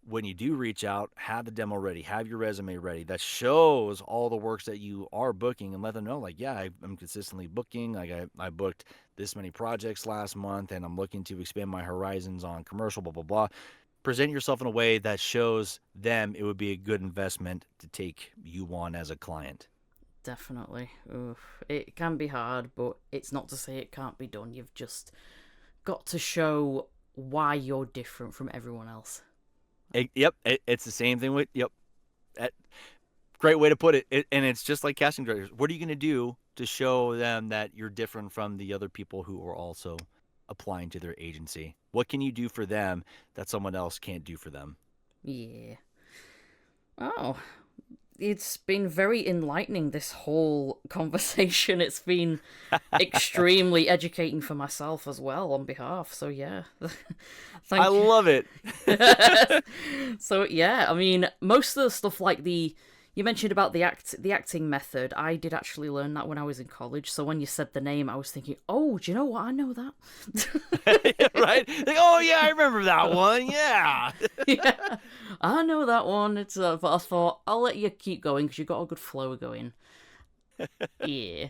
when you do reach out, have the demo ready, have your resume ready that shows all the works that you are booking, and let them know, like, yeah, I'm consistently booking. Like, I booked this many projects last month, and I'm looking to expand my horizons on commercial, blah, blah, blah. Present yourself in a way that shows them it would be a good investment to take you on as a client. Definitely. Oof. It can be hard, but it's not to say it can't be done. You've just got to show why you're different from everyone else. Yep, it's the same thing with, yep. Great way to put it. And it's just like casting directors. What are you going to do to show them that you're different from the other people who are also applying to their agency? What can you do for them that someone else can't do for them? Yeah. Oh, it's been very enlightening, this whole conversation. It's been extremely educating for myself as well, on behalf. So yeah, I thank you. love it. So yeah, I mean, most of the stuff, like you mentioned about the acting method, I did actually learn that when I was in college. So when you said the name, I was thinking, oh, do you know what? I know that. Right? Like, oh yeah, I remember that one. Yeah. Yeah, I know that one. But I thought I'll let you keep going because you got a good flow going. Yeah.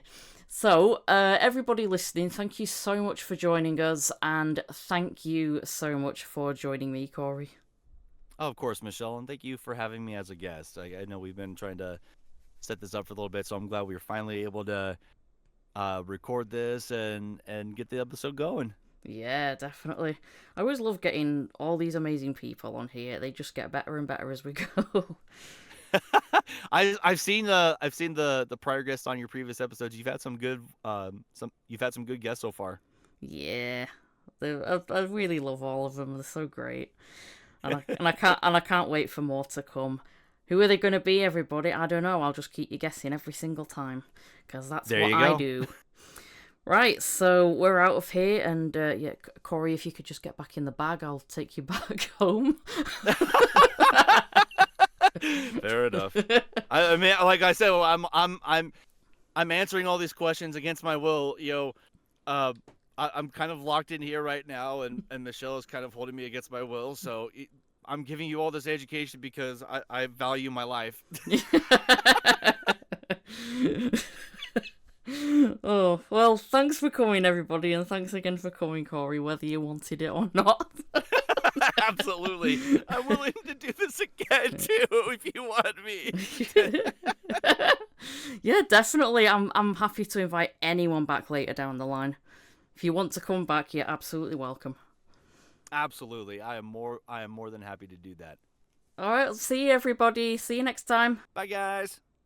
So, everybody listening, thank you so much for joining us, and thank you so much for joining me, Corey. Oh, of course, Michelle, and thank you for having me as a guest. I know we've been trying to set this up for a little bit, so I'm glad we were finally able to record this and get the episode going. Yeah, definitely. I always love getting all these amazing people on here. They just get better and better as we go. I've seen the prior guests on your previous episodes. You've had some good guests so far. Yeah, I really love all of them. They're so great, and I can't wait for more to come. Who are they going to be, everybody? I don't know. I'll just keep you guessing every single time, because that's There what you I go. do. Right, so we're out of here, and yeah, Corey, if you could just get back in the bag, I'll take you back home. Fair enough. I mean, like I said, well, I'm answering all these questions against my will. I'm kind of locked in here right now, and Michelle is kind of holding me against my will. So I'm giving you all this education because I value my life. Oh, well, thanks for coming, everybody, and thanks again for coming, Corey, whether you wanted it or not. Absolutely. I'm willing to do this again, too, if you want me. Yeah, definitely. I'm happy to invite anyone back later down the line. If you want to come back, you're absolutely welcome. Absolutely. I am more than happy to do that. All right, see you everybody. See you next time. Bye guys.